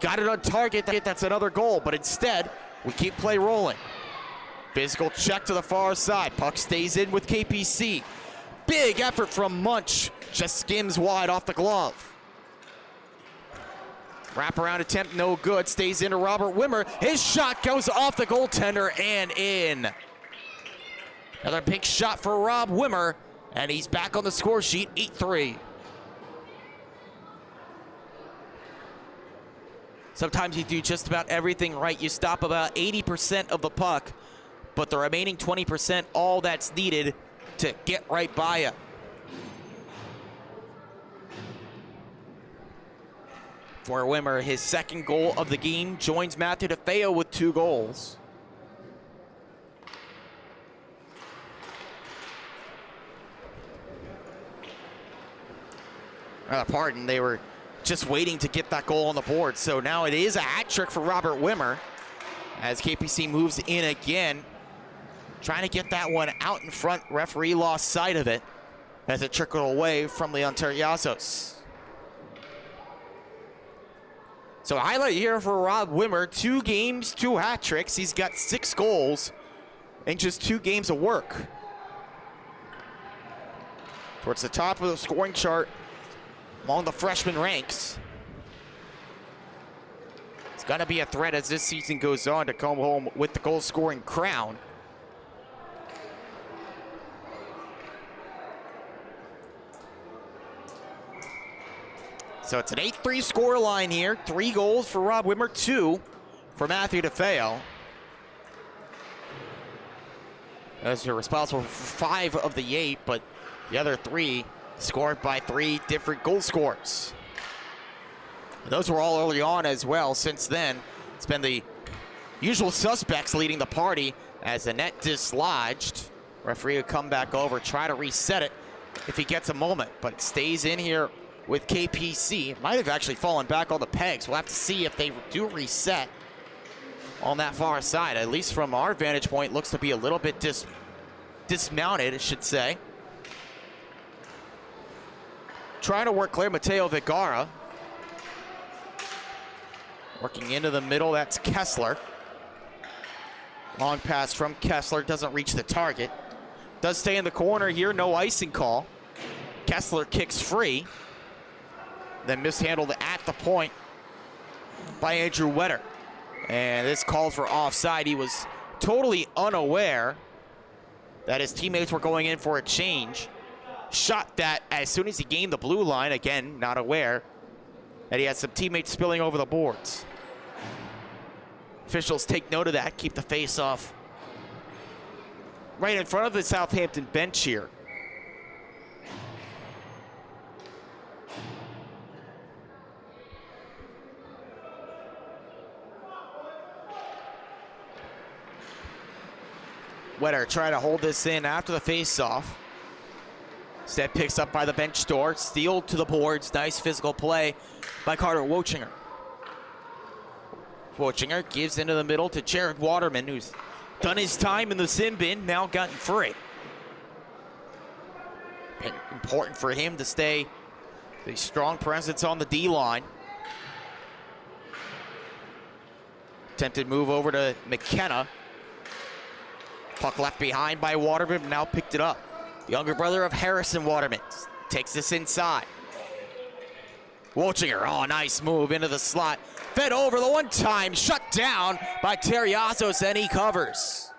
Got it on target, that's another goal, but instead, we keep play rolling. Physical check to the far side, puck stays in with KPC. Big effort from Munch, just skims wide off the glove. Wraparound attempt, no good. Stays into Robert Wimmer. His shot goes off the goaltender and in. Another big shot for Rob Wimmer, and he's back on the score sheet, 8-3. Sometimes you do just about everything right. You stop about 80% of the puck, but the remaining 20%, all that's needed to get right by you. For Wimmer, his second goal of the game, joins Matthew DeFeo with 2 goals. Pardon, they were just waiting to get that goal on the board. So now it is a hat trick for Robert Wimmer as KPC moves in again, trying to get that one out in front. Referee lost sight of it as it trickled away from Leon Terriazos. So a highlight here for Rob Wimmer, 2 games, 2 hat tricks. He's got 6 goals in just 2 games of work. Towards the top of the scoring chart among the freshman ranks. It's going to be a threat as this season goes on to come home with the goal scoring crown. So it's an 8-3 score line here. 3 goals for Rob Wimmer, 2 for Matthew DeFeo. As you're responsible for 5 of the 8, but the other 3 scored by 3 different goal scorers. Those were all early on as well. Since then, it's been the usual suspects leading the party as the net dislodged. Referee will come back over, try to reset it if he gets a moment, but it stays in here with KPC. It might have actually fallen back on the pegs. We'll have to see if they do reset on that far side. At least from our vantage point, looks to be a little bit dismounted, I should say. Trying to work clear, Mateo Vigara. Working into the middle, that's Kessler. Long pass from Kessler, doesn't reach the target. Does stay in the corner here, no icing call. Kessler kicks free. Then mishandled at the point by Andrew Wetter. And this calls for offside. He was totally unaware that his teammates were going in for a change. Shot that as soon as he gained the blue line. Again, not aware that he had some teammates spilling over the boards. Officials take note of that, keep the face-off right in front of the Southampton bench here. Wetter trying to hold this in after the face-off. Instead picks up by the bench door, steal to the boards. Nice physical play by Carter Wochinger. Wochinger gives into the middle to Jared Waterman, who's done his time in the sin bin, now gotten free. And important for him to stay a strong presence on the D-line. Attempted move over to McKenna. Puck left behind by Waterman, now picked it up. The younger brother of Harrison Waterman takes this inside. Wochinger, oh, nice move into the slot. Fed over the one time, shut down by Terriazos, and he covers.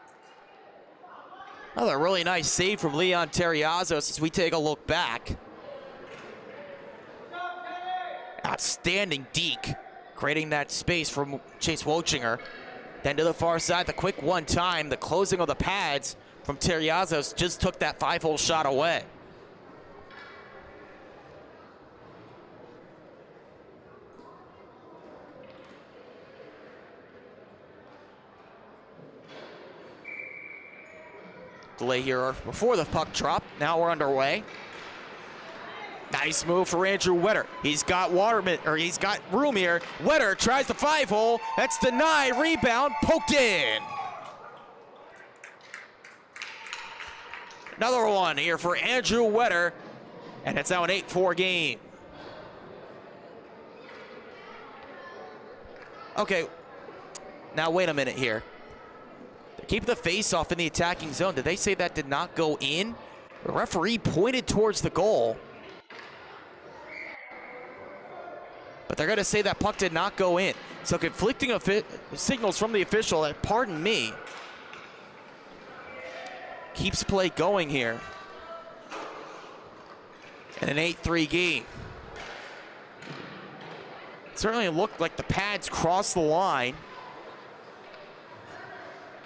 Another really nice save from Leon Terriazos as we take a look back. Outstanding deke, creating that space from Chase Wochinger. Then to the far side, the quick one time, the closing of the pads from Terriazos just took that 5-hole shot away. Delay here before the puck drop. Now we're underway. Nice move for Andrew Wetter. He's got Waterman, or he's got room here. Wetter tries the 5-hole. That's denied. Rebound, poked in. Another one here for Andrew Wetter, and it's now an 8-4 game. Okay, now wait a minute here. Keep the face-off in the attacking zone. Did they say that did not go in? The referee pointed towards the goal. But they're going to say that puck did not go in. So conflicting signals from the official that, pardon me, keeps play going here in an 8-3 game. It certainly looked like the pads crossed the line.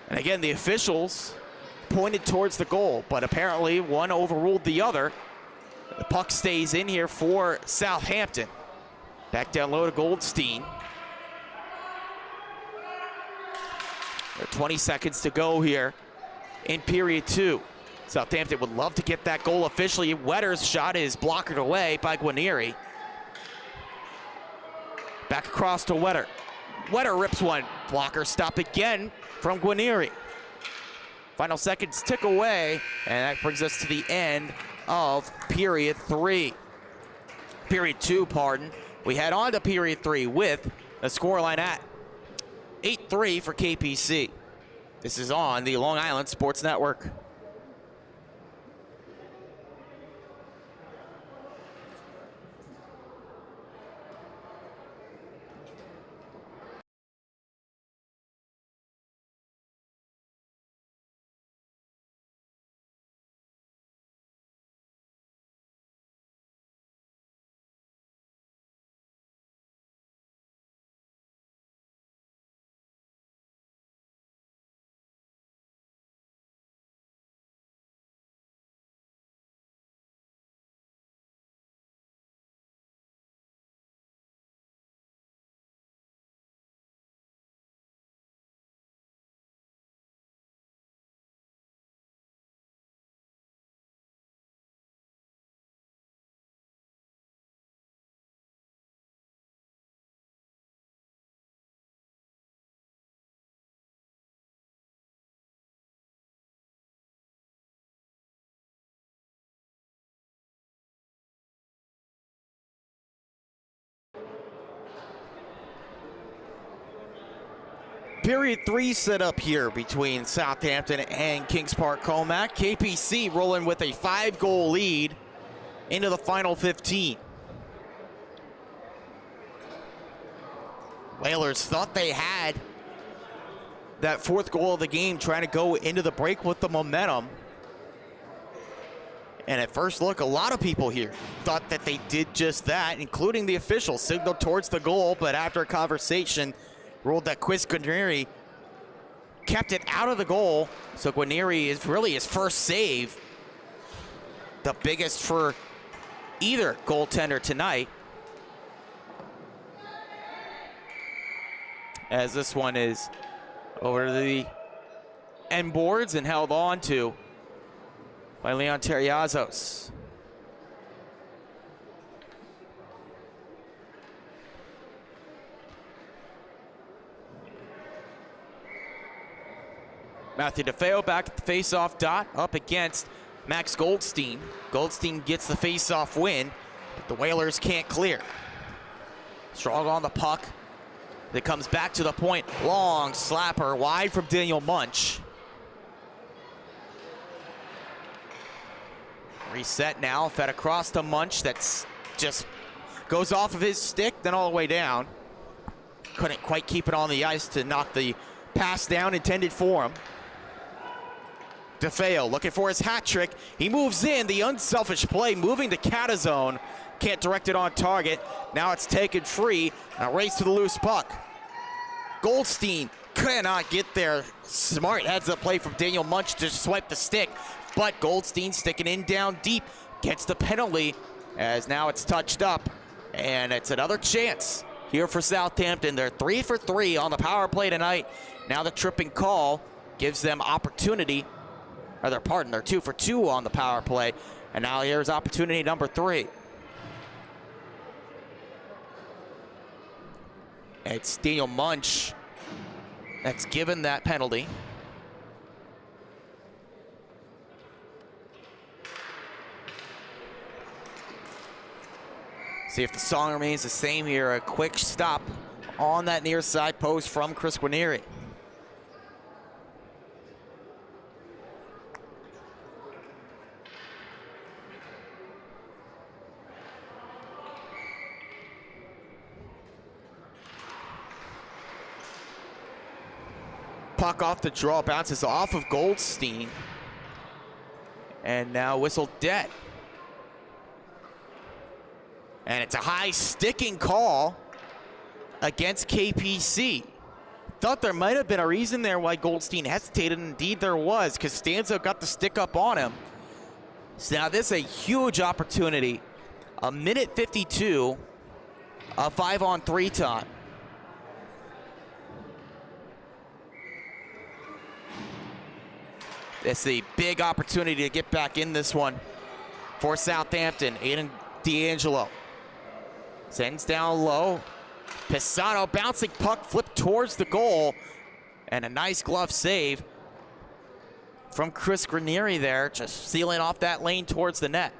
And again, the officials pointed towards the goal, but apparently one overruled the other. The puck stays in here for Southampton. Back down low to Goldstein. There are 20 seconds to go here in period 2. Southampton would love to get that goal officially. Wetter's shot is blockered away by Guarnieri. Back across to Wetter. Wetter rips one. Blocker stop again from Guarnieri. Final seconds tick away, and that brings us to the end of period 3. Period 2, pardon. We head on to period 3 with a scoreline at 8-3 for KPC. This is on the Long Island Sports Network. Period 3 set up here between Southampton and Kings Park Commack. KPC rolling with a 5-goal lead into the final 15. Whalers thought they had that 4th goal of the game, trying to go into the break with the momentum. And at first look, a lot of people here thought that they did just that, including the official. Signaled towards the goal, but after a conversation, ruled that Chris Guarneri kept it out of the goal. So Guarneri is really his first save, the biggest for either goaltender tonight. As this one is over to the end boards and held on to by Leon Terriazos. Matthew DeFeo back at the face-off dot up against Max Goldstein. Goldstein gets the face-off win, but the Whalers can't clear. Strong on the puck. That comes back to the point. Long slapper wide from Daniel Munch. Reset now, fed across to Munch. That's just goes off of his stick, then all the way down. Couldn't quite keep it on the ice to knock the pass down intended for him. DeFeo looking for his hat trick. He moves in, the unselfish play, moving to Catazone. Can't direct it on target. Now it's taken free. A race to the loose puck. Goldstein cannot get there. Smart heads-up play from Daniel Munch to swipe the stick. But Goldstein sticking in down deep. Gets the penalty as now it's touched up. And it's another chance here for Southampton. They're 3 for 3 on the power play tonight. Now the tripping call gives them opportunity. They're 2 for 2 on the power play. And now here's opportunity number 3. It's Daniel Munch that's given that penalty. See if the song remains the same here. A quick stop on that near side post from Chris Guarneri. Puck off the draw, bounces off of Goldstein. And now whistled dead. And it's a high sticking call against KPC. Thought there might have been a reason there why Goldstein hesitated. Indeed there was, because Stanzo got the stick up on him. So now this is a huge opportunity. A minute 52 of 5-on-3 time. It's the big opportunity to get back in this one for Southampton. Aiden D'Angelo sends down low. Pisano bouncing puck, flipped towards the goal. And a nice glove save from Chris Guarneri there, just sealing off that lane towards the net.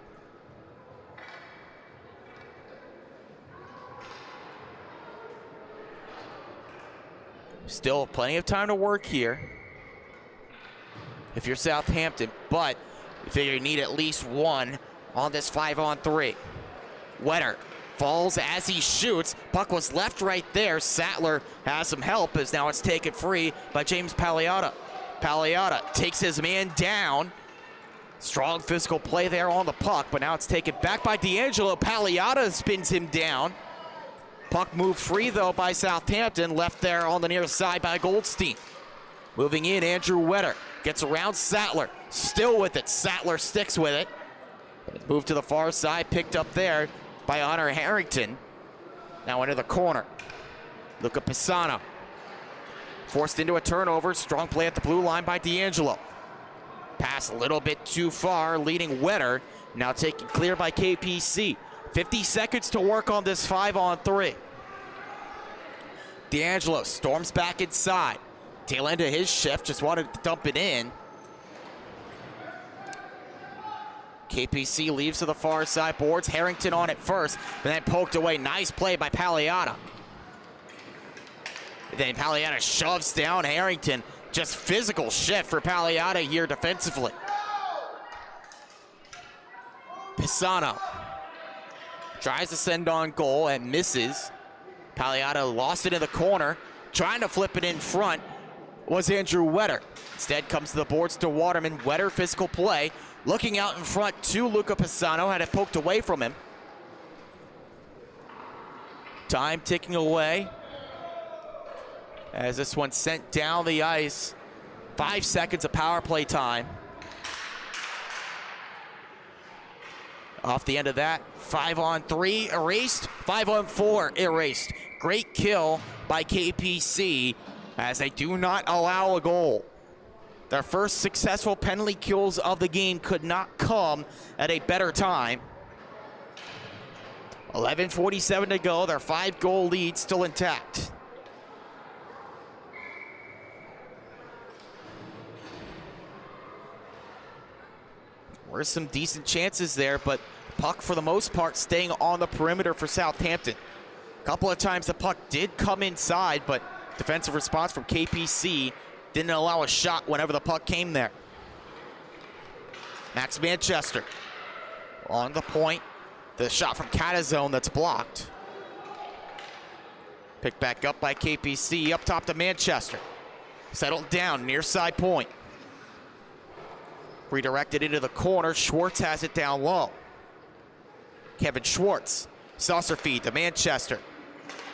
Still plenty of time to work here if you're Southampton, but you figure you need at least one on this 5-on-3. Wetter falls as he shoots. Puck was left right there. Sattler has some help as now it's taken free by James Paliotta. Paliotta takes his man down. Strong physical play there on the puck, but now it's taken back by D'Angelo. Paliotta spins him down. Puck moved free though by Southampton, left there on the near side by Goldstein. Moving in, Andrew Wetter gets around Sattler, still with it. Sattler sticks with it. Moved to the far side, picked up there by Hunter Harrington. Now into the corner. Luca Pisano forced into a turnover. Strong play at the blue line by D'Angelo. Pass a little bit too far, leading Wetter. Now taken clear by KPC. 50 seconds to work on this 5-on-3. D'Angelo storms back inside. Tail end of his shift, just wanted to dump it in. KPC leaves to the far side boards. Harrington on it first, but then poked away. Nice play by Paliotta. Then Paliata shoves down Harrington. Just physical shift for Paliata here defensively. Pisano tries to send on goal and misses. Paliata lost it in the corner. Trying to flip it in front was Andrew Wetter. Instead comes to the boards to Waterman. Wetter physical play. Looking out in front to Luca Pisano. Had it poked away from him. Time ticking away as this one sent down the ice. 5 seconds of power play time. Off the end of that, 5-on-3 erased, 5-on-4 erased. Great kill by KPC as they do not allow a goal. Their first successful penalty kills of the game could not come at a better time. 11:47 to go, their 5-goal lead still intact. Were some decent chances there, but puck for the most part staying on the perimeter for Southampton. A couple of times the puck did come inside, but defensive response from KPC didn't allow a shot whenever the puck came there. Max Manchester on the point. The shot from Catazone that's blocked. Picked back up by KPC, up top to Manchester. Settled down near side point. Redirected into the corner. Schwartz has it down low. Kevin Schwartz. Saucer feed to Manchester.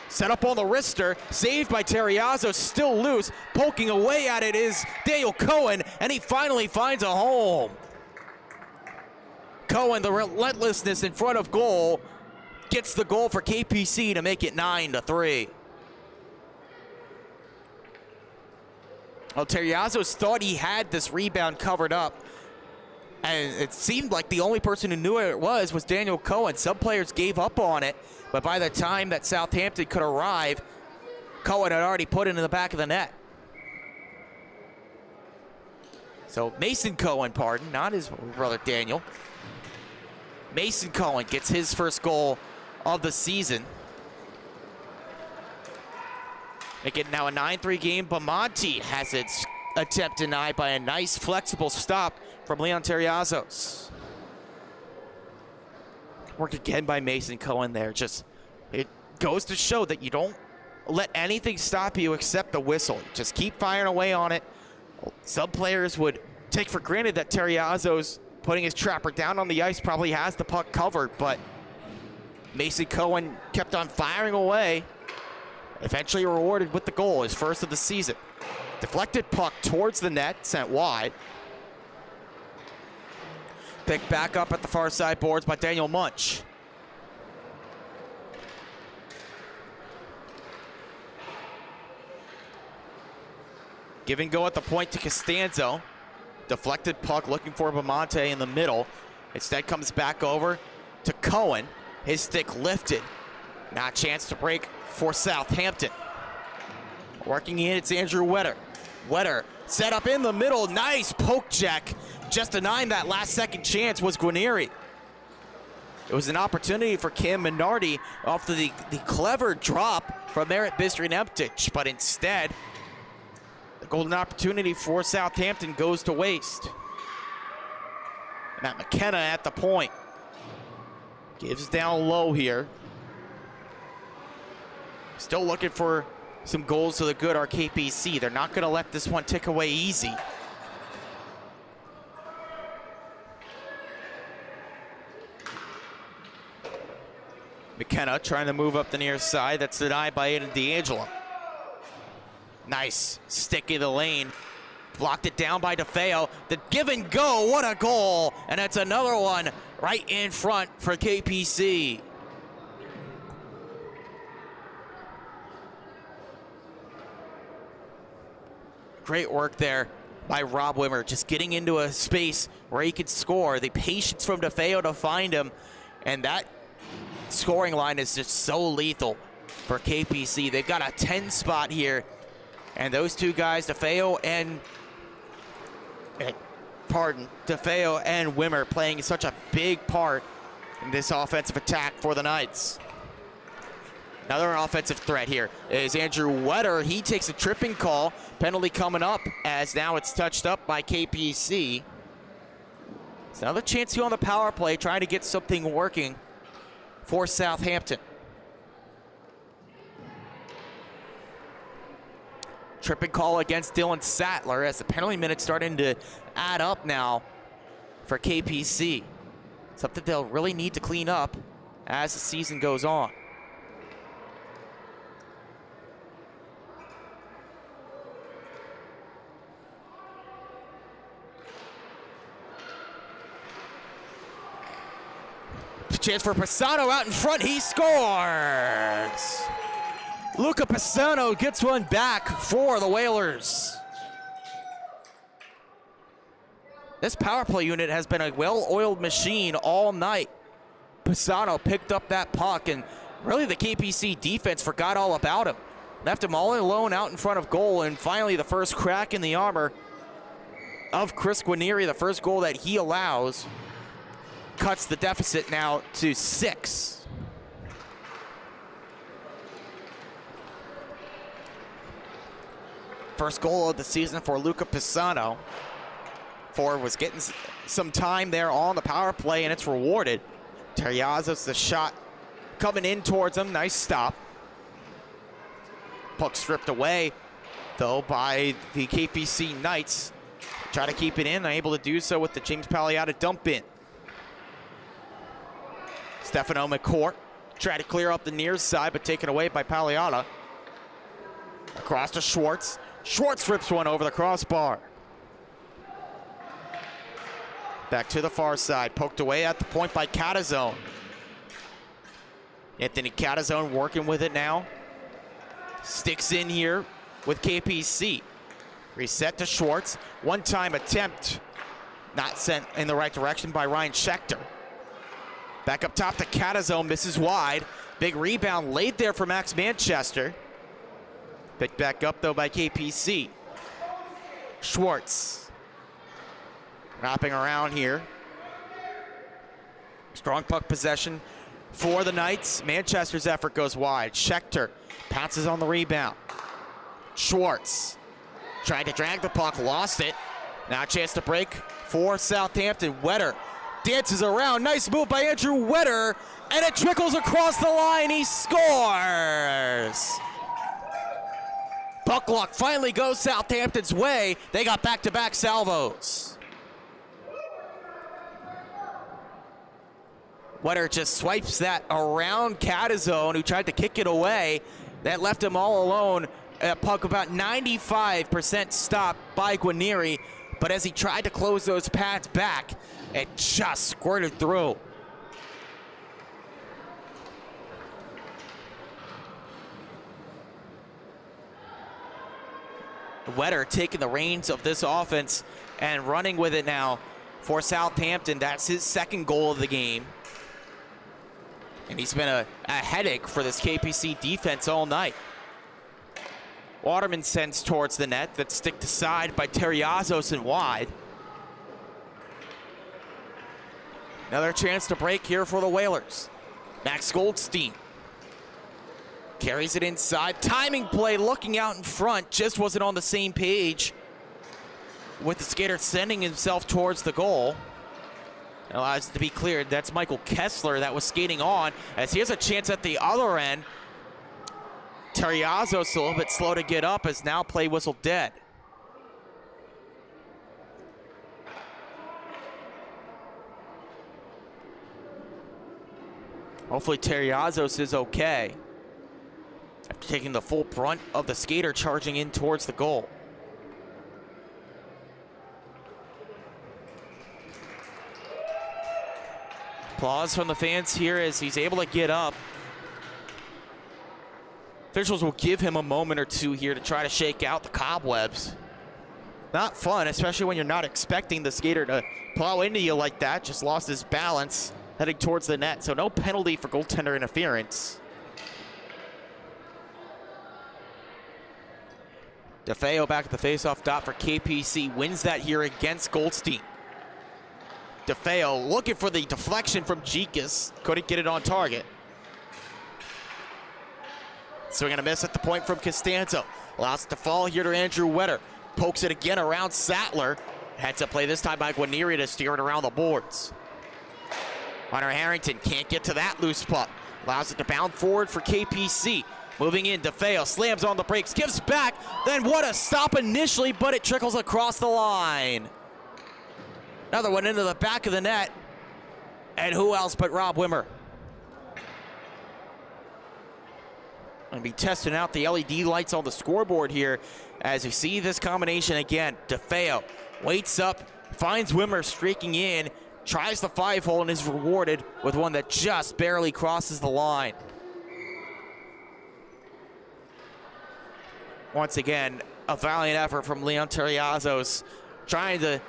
Set up on the wrister. Saved by Terriazo. Still loose. Poking away at it is Daniel Cohen. And he finally finds a home. Cohen, the relentlessness in front of goal, gets the goal for KPC to make it 9-3. Well, Terriazos thought he had this rebound covered up. And it seemed like the only person who knew where it was Daniel Cohen. Some players gave up on it, but by the time that Southampton could arrive, Cohen had already put it in the back of the net. So Mason Cohen, not his brother Daniel. Mason Cohen gets his first goal of the season. Make it now a 9-3 game. Bamonti has its attempt denied by a nice flexible stop from Leon Terriazos. Work again by Mason Cohen there. Just, it goes to show that you don't let anything stop you except the whistle. Just keep firing away on it. Some players would take for granted that Terriazos putting his trapper down on the ice probably has the puck covered, but Mason Cohen kept on firing away. Eventually rewarded with the goal, his first of the season. Deflected puck towards the net, sent wide. Picked back up at the far side boards by Daniel Munch. Give and go at the point to Costanzo. Deflected puck looking for Bamonte in the middle. Instead comes back over to Cohen. His stick lifted. Now a chance to break for Southampton. Working in, it's Andrew Wetter. Wetter set up in the middle. Nice poke check. Just denying that last second chance was Guarnieri. It was an opportunity for Cam Minardi off the clever drop from Merritt Bistrin-Emptich, but instead, the golden opportunity for Southampton goes to waste. Matt McKenna at the point. Gives down low here. Still looking for some goals to the good are KPC. They're not going to let this one tick away easy. McKenna trying to move up the near side. That's denied by Aiden D'Angelo. Nice stick in the lane. Blocked it down by DeFeo. The give and go. What a goal. And that's another one right in front for KPC. Great work there by Rob Wimmer. Just getting into a space where he could score. The patience from DeFeo to find him. And that scoring line is just so lethal for KPC. They've got a 10 spot here. And those two guys, DeFeo and Wimmer, playing such a big part in this offensive attack for the Knights. Another offensive threat here is Andrew Wetter. He takes a tripping call. Penalty coming up as now it's touched up by KPC. It's another chance here on the power play, trying to get something working for Southampton. Tripping call against Dylan Sattler as the penalty minutes starting to add up now for KPC. Something they'll really need to clean up as the season goes on. Chance for Pisano out in front. He scores! Luca Pisano gets one back for the Whalers. This power play unit has been a well-oiled machine all night. Pisano picked up that puck, and really the KPC defense forgot all about him. Left him all alone out in front of goal, and finally the first crack in the armor of Chris Guarnieri, the first goal that he allows, cuts the deficit now to 6. First goal of the season for Luca Pisano. Forward was getting some time there on the power play, and it's rewarded. Terriazos, the shot coming in towards him. Nice stop. Puck stripped away, though, by the KPC Knights. Try to keep it in, unable to do so with the James Paliotta dump in. Stefano McCourt tried to clear up the near side, but taken away by Paliotta. Across to Schwartz. Schwartz rips one over the crossbar. Back to the far side, poked away at the point by Catazone. Anthony Catazone working with it now. Sticks in here with KPC. Reset to Schwartz. One-time attempt not sent in the right direction by Ryan Schechter. Back up top to Catazone, misses wide. Big rebound laid there for Max Manchester. Picked back up though by KPC. Schwartz. Wrapping around here. Strong puck possession for the Knights. Manchester's effort goes wide. Schechter pounces on the rebound. Schwartz tried to drag the puck, lost it. Now a chance to break for Southampton. Wetter dances around. Nice move by Andrew Wetter, and it trickles across the line. He scores! Puck luck finally goes Southampton's way. They got back-to-back salvos. Wetter just swipes that around Catazone, who tried to kick it away. That left him all alone. Puck about 95% stopped by Guarnieri, but as he tried to close those pads back, it just squirted through. Wetter taking the reins of this offense and running with it now for Southampton. That's his second goal of the game. And he's been a headache for this KPC defense all night. Waterman sends towards the net. That's sticked aside by Terriazos and wide. Another chance to break here for the Whalers. Max Goldstein carries it inside. Timing play, looking out in front. Just wasn't on the same page with the skater sending himself towards the goal. It allows it to be cleared. That's Michael Kessler that was skating on. As here's a chance at the other end. Terriazos a little bit slow to get up as now play whistle dead. Hopefully Terriazos is okay after taking the full brunt of the skater charging in towards the goal. Applause from the fans here as he's able to get up. Officials will give him a moment or two here to try to shake out the cobwebs. Not fun, especially when you're not expecting the skater to plow into you like that. Just lost his balance heading towards the net, so no penalty for goaltender interference. DeFeo back at the faceoff dot for KPC, wins that here against Goldstein. DeFeo looking for the deflection from Jikas, couldn't get it on target. Swing and a miss at the point from Costanzo. Allows it to fall here to Andrew Wetter. Pokes it again around Sattler. Heads up play this time by Guarnieri to steer it around the boards. Hunter Harrington can't get to that loose puck. Allows it to bound forward for KPC. Moving in, DeFeo slams on the brakes, gives back. Then what a stop initially, but it trickles across the line. Another one into the back of the net. And who else but Rob Wimmer? Going to be testing out the LED lights on the scoreboard here as you see this combination again. DeFeo waits up, finds Wimmer streaking in, tries the 5-hole and is rewarded with one that just barely crosses the line. Once again, a valiant effort from Leon Terriazos, trying to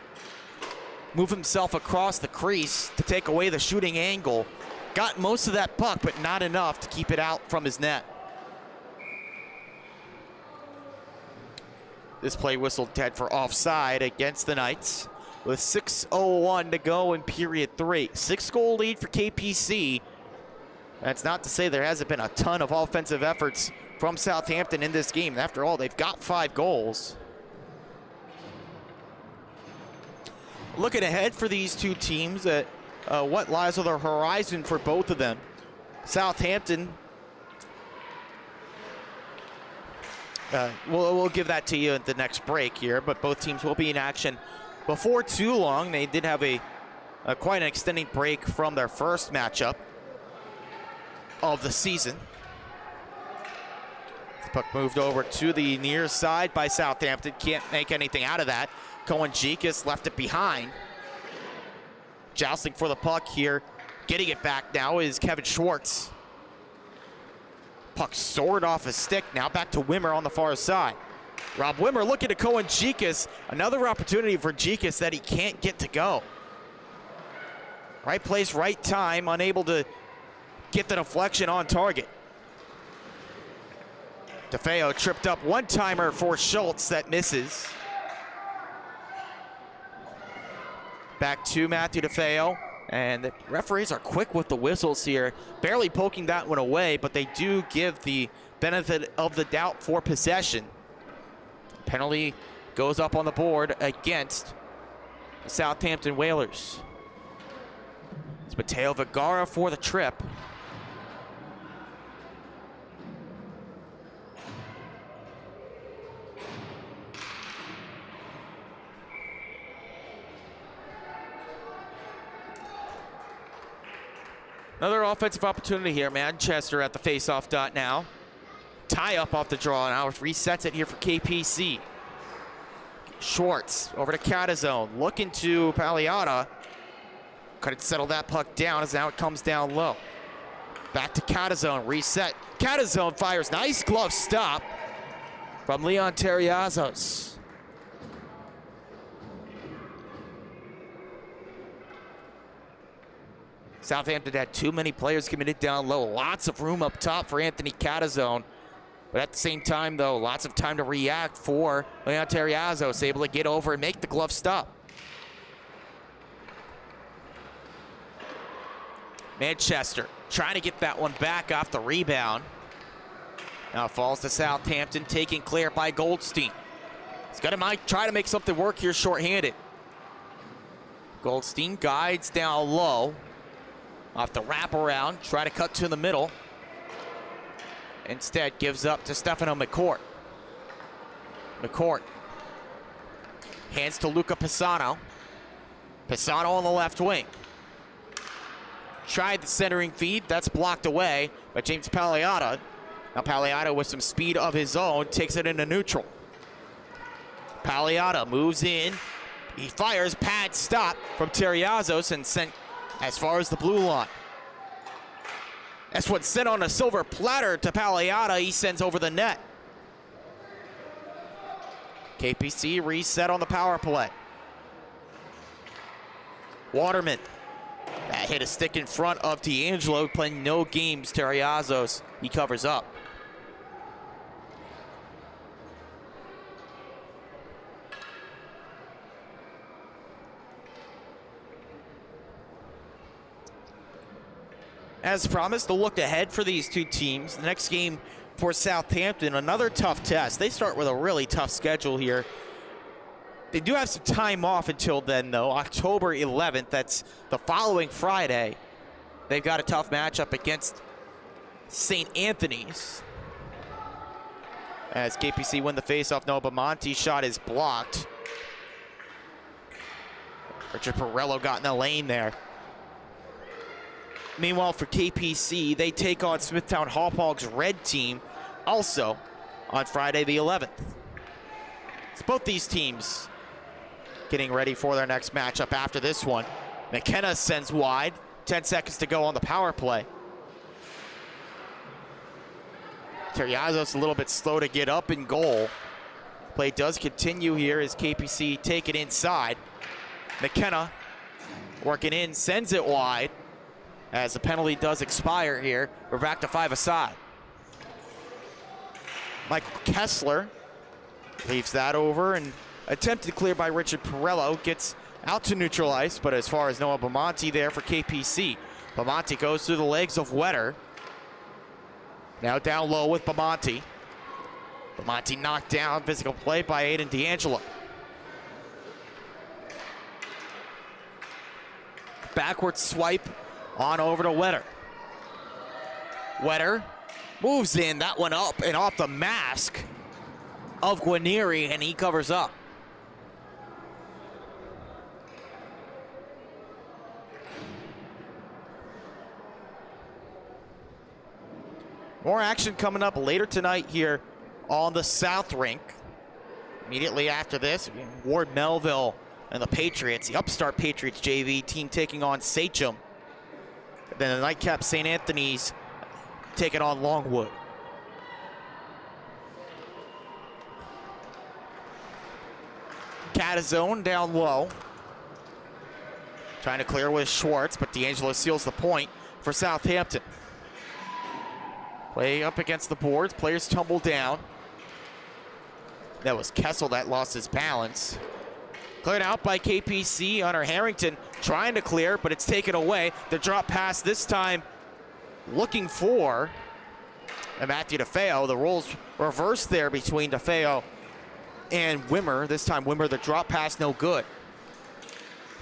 move himself across the crease to take away the shooting angle. Got most of that puck, but not enough to keep it out from his net. This play whistled dead for offside against the Knights with 6:01 to go in period 3. 6-goal lead for KPC. That's not to say there hasn't been a ton of offensive efforts from Southampton in this game. After all, they've got 5 goals. Looking ahead for these two teams at what lies on the horizon for both of them. Southampton, we'll give that to you at the next break here, but both teams will be in action before too long. They did have a quite an extended break from their first matchup of the season. The puck moved over to the near side by Southampton. Can't make anything out of that. Cohen Jikas left it behind. Jousting for the puck here. Getting it back now is Kevin Schwartz. Puck soared off his stick. Now back to Wimmer on the far side. Rob Wimmer looking to Cohen Jikas. Another opportunity for Jikas that he can't get to go. Right place, right time. Unable to get the deflection on target. DeFeo tripped up one-timer for Schultz that misses. Back to Matthew DeFeo, and the referees are quick with the whistles here. Barely poking that one away, but they do give the benefit of the doubt for possession. Penalty goes up on the board against the Southampton Whalers. It's Mateo Vergara for the trip. Another offensive opportunity here. Manchester at the faceoff dot now. Tie up off the draw now. Resets it here for KPC. Schwartz over to Catazone. Looking to Pagliata. Couldn't settle that puck down as now it comes down low. Back to Catazone. Reset. Catazone fires. Nice glove stop from Leon Terriazos. Southampton had too many players committed down low. Lots of room up top for Anthony Catazone. But at the same time, though, lots of time to react for Leon Terriazos, able to get over and make the glove stop. Manchester trying to get that one back off the rebound. Now it falls to Southampton, taken clear by Goldstein. He's got to try to make something work here shorthanded. Goldstein guides down low. Off the wraparound, try to cut to the middle. Instead, gives up to Stefano McCourt. McCourt hands to Luca Pisano. Pisano on the left wing. Tried the centering feed, that's blocked away by James Pagliata. Now Pagliata with some speed of his own takes it into neutral. Pagliata moves in. He fires, pad stop from Terriazos and sent as far as the blue line. That's what's sent on a silver platter to Pagliata. He sends over the net. KPC reset on the power play. Waterman. That hit a stick in front of D'Angelo, playing no games. Terriazos, he covers up. As promised, the look ahead for these two teams. The next game for Southampton. Another tough test. They start with a really tough schedule here. They do have some time off until then, though. October 11th, that's the following Friday. They've got a tough matchup against St. Anthony's. As KPC win the faceoff, Noah Bamonte's shot is blocked. Richard Perello got in the lane there. Meanwhile, for KPC, they take on Smithtown Hawkhogs' red team also on Friday the 11th. So both these teams getting ready for their next matchup after this one. McKenna sends wide. 10 seconds to go on the power play. Terriazos a little bit slow to get up in goal. Play does continue here as KPC take it inside. McKenna working in, sends it wide. As the penalty does expire here, we're back to 5 aside. Michael Kessler leaves that over and attempted clear by Richard Perello. Gets out to neutral ice, but as far as Noah Bamonte there for KPC. Bamonte goes through the legs of Wetter. Now down low with Bamonte. Bamonte knocked down, physical play by Aiden D'Angelo. Backward swipe on over to Wetter. Wetter moves in, that one up and off the mask of Guarnieri, and he covers up. More action coming up later tonight here on the South Rink. Immediately after this, Ward Melville and the Patriots, the upstart Patriots JV team taking on Sachem. Then the nightcap St. Anthony's taking on Longwood. Catazone down low. Trying to clear with Schwartz, but D'Angelo seals the point for Southampton. Play up against the boards. Players tumble down. That was Kessel that lost his balance. Cleared out by KPC. Hunter Harrington trying to clear, but it's taken away. The drop pass this time looking for Matthew DeFeo. The roles reversed there between DeFeo and Wimmer. This time Wimmer, the drop pass no good.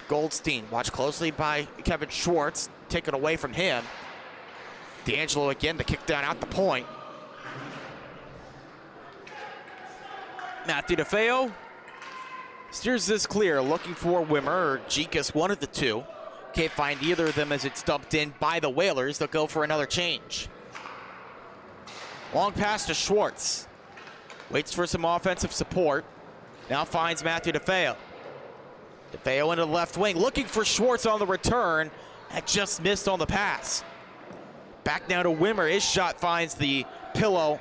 Goldstein watched closely by Kevin Schwartz. Taken away from him. D'Angelo again, the kick down out the point. Matthew DeFeo steers this clear, looking for Wimmer or Jekus, one of the two. Can't find either of them as it's dumped in by the Whalers. They'll go for another change. Long pass to Schwartz. Waits for some offensive support. Now finds Matthew DeFeo. DeFeo into the left wing, looking for Schwartz on the return. That just missed on the pass. Back now to Wimmer. His shot finds the pillow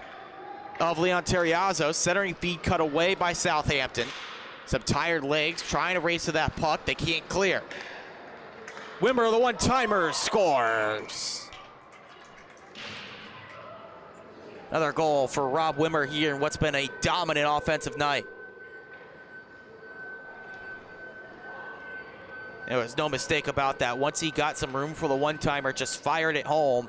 of Leon Terriazzo. Centering feed cut away by Southampton. Some tired legs trying to race to that puck. They can't clear. Wimmer, the one-timer, scores. Another goal for Rob Wimmer here in what's been a dominant offensive night. There was no mistake about that. Once he got some room for the one-timer, just fired it home.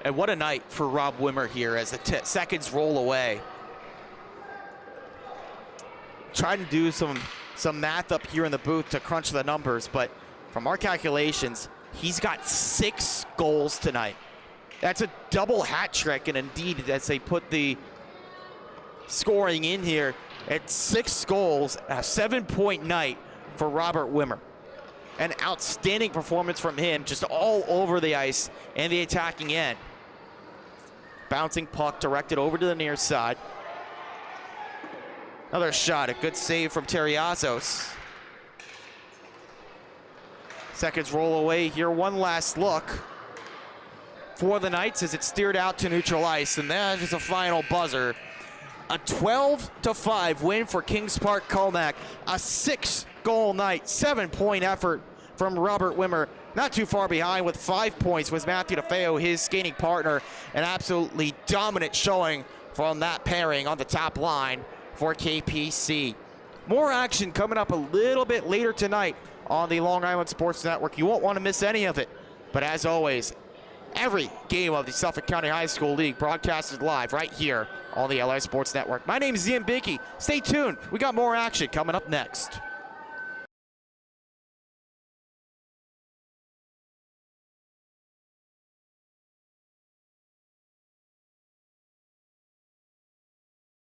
And what a night for Rob Wimmer here as the seconds roll away. Trying to do some math up here in the booth to crunch the numbers, but from our calculations, he's got 6 goals tonight. That's a double hat trick, and indeed, as they put the scoring in here, at 6 goals, a 7-point night for Robert Wimmer. An outstanding performance from him, just all over the ice and the attacking end. Bouncing puck directed over to the near side. Another shot, a good save from Terriazos. Seconds roll away here, one last look for the Knights as it's steered out to neutral ice, and that is a final buzzer. A 12-5 win for Kings Park Commack. A 6-goal night, 7-point effort from Robert Wimmer. Not too far behind with 5 points was Matthew DeFeo, his skating partner. An absolutely dominant showing from that pairing on the top line for KPC. More action coming up a little bit later tonight on the Long Island Sports Network. You won't want to miss any of it. But as always, every game of the Suffolk County High School League broadcasted live right here on the LI Sports Network. My name is Ian Bickey. Stay tuned. We got more action coming up next.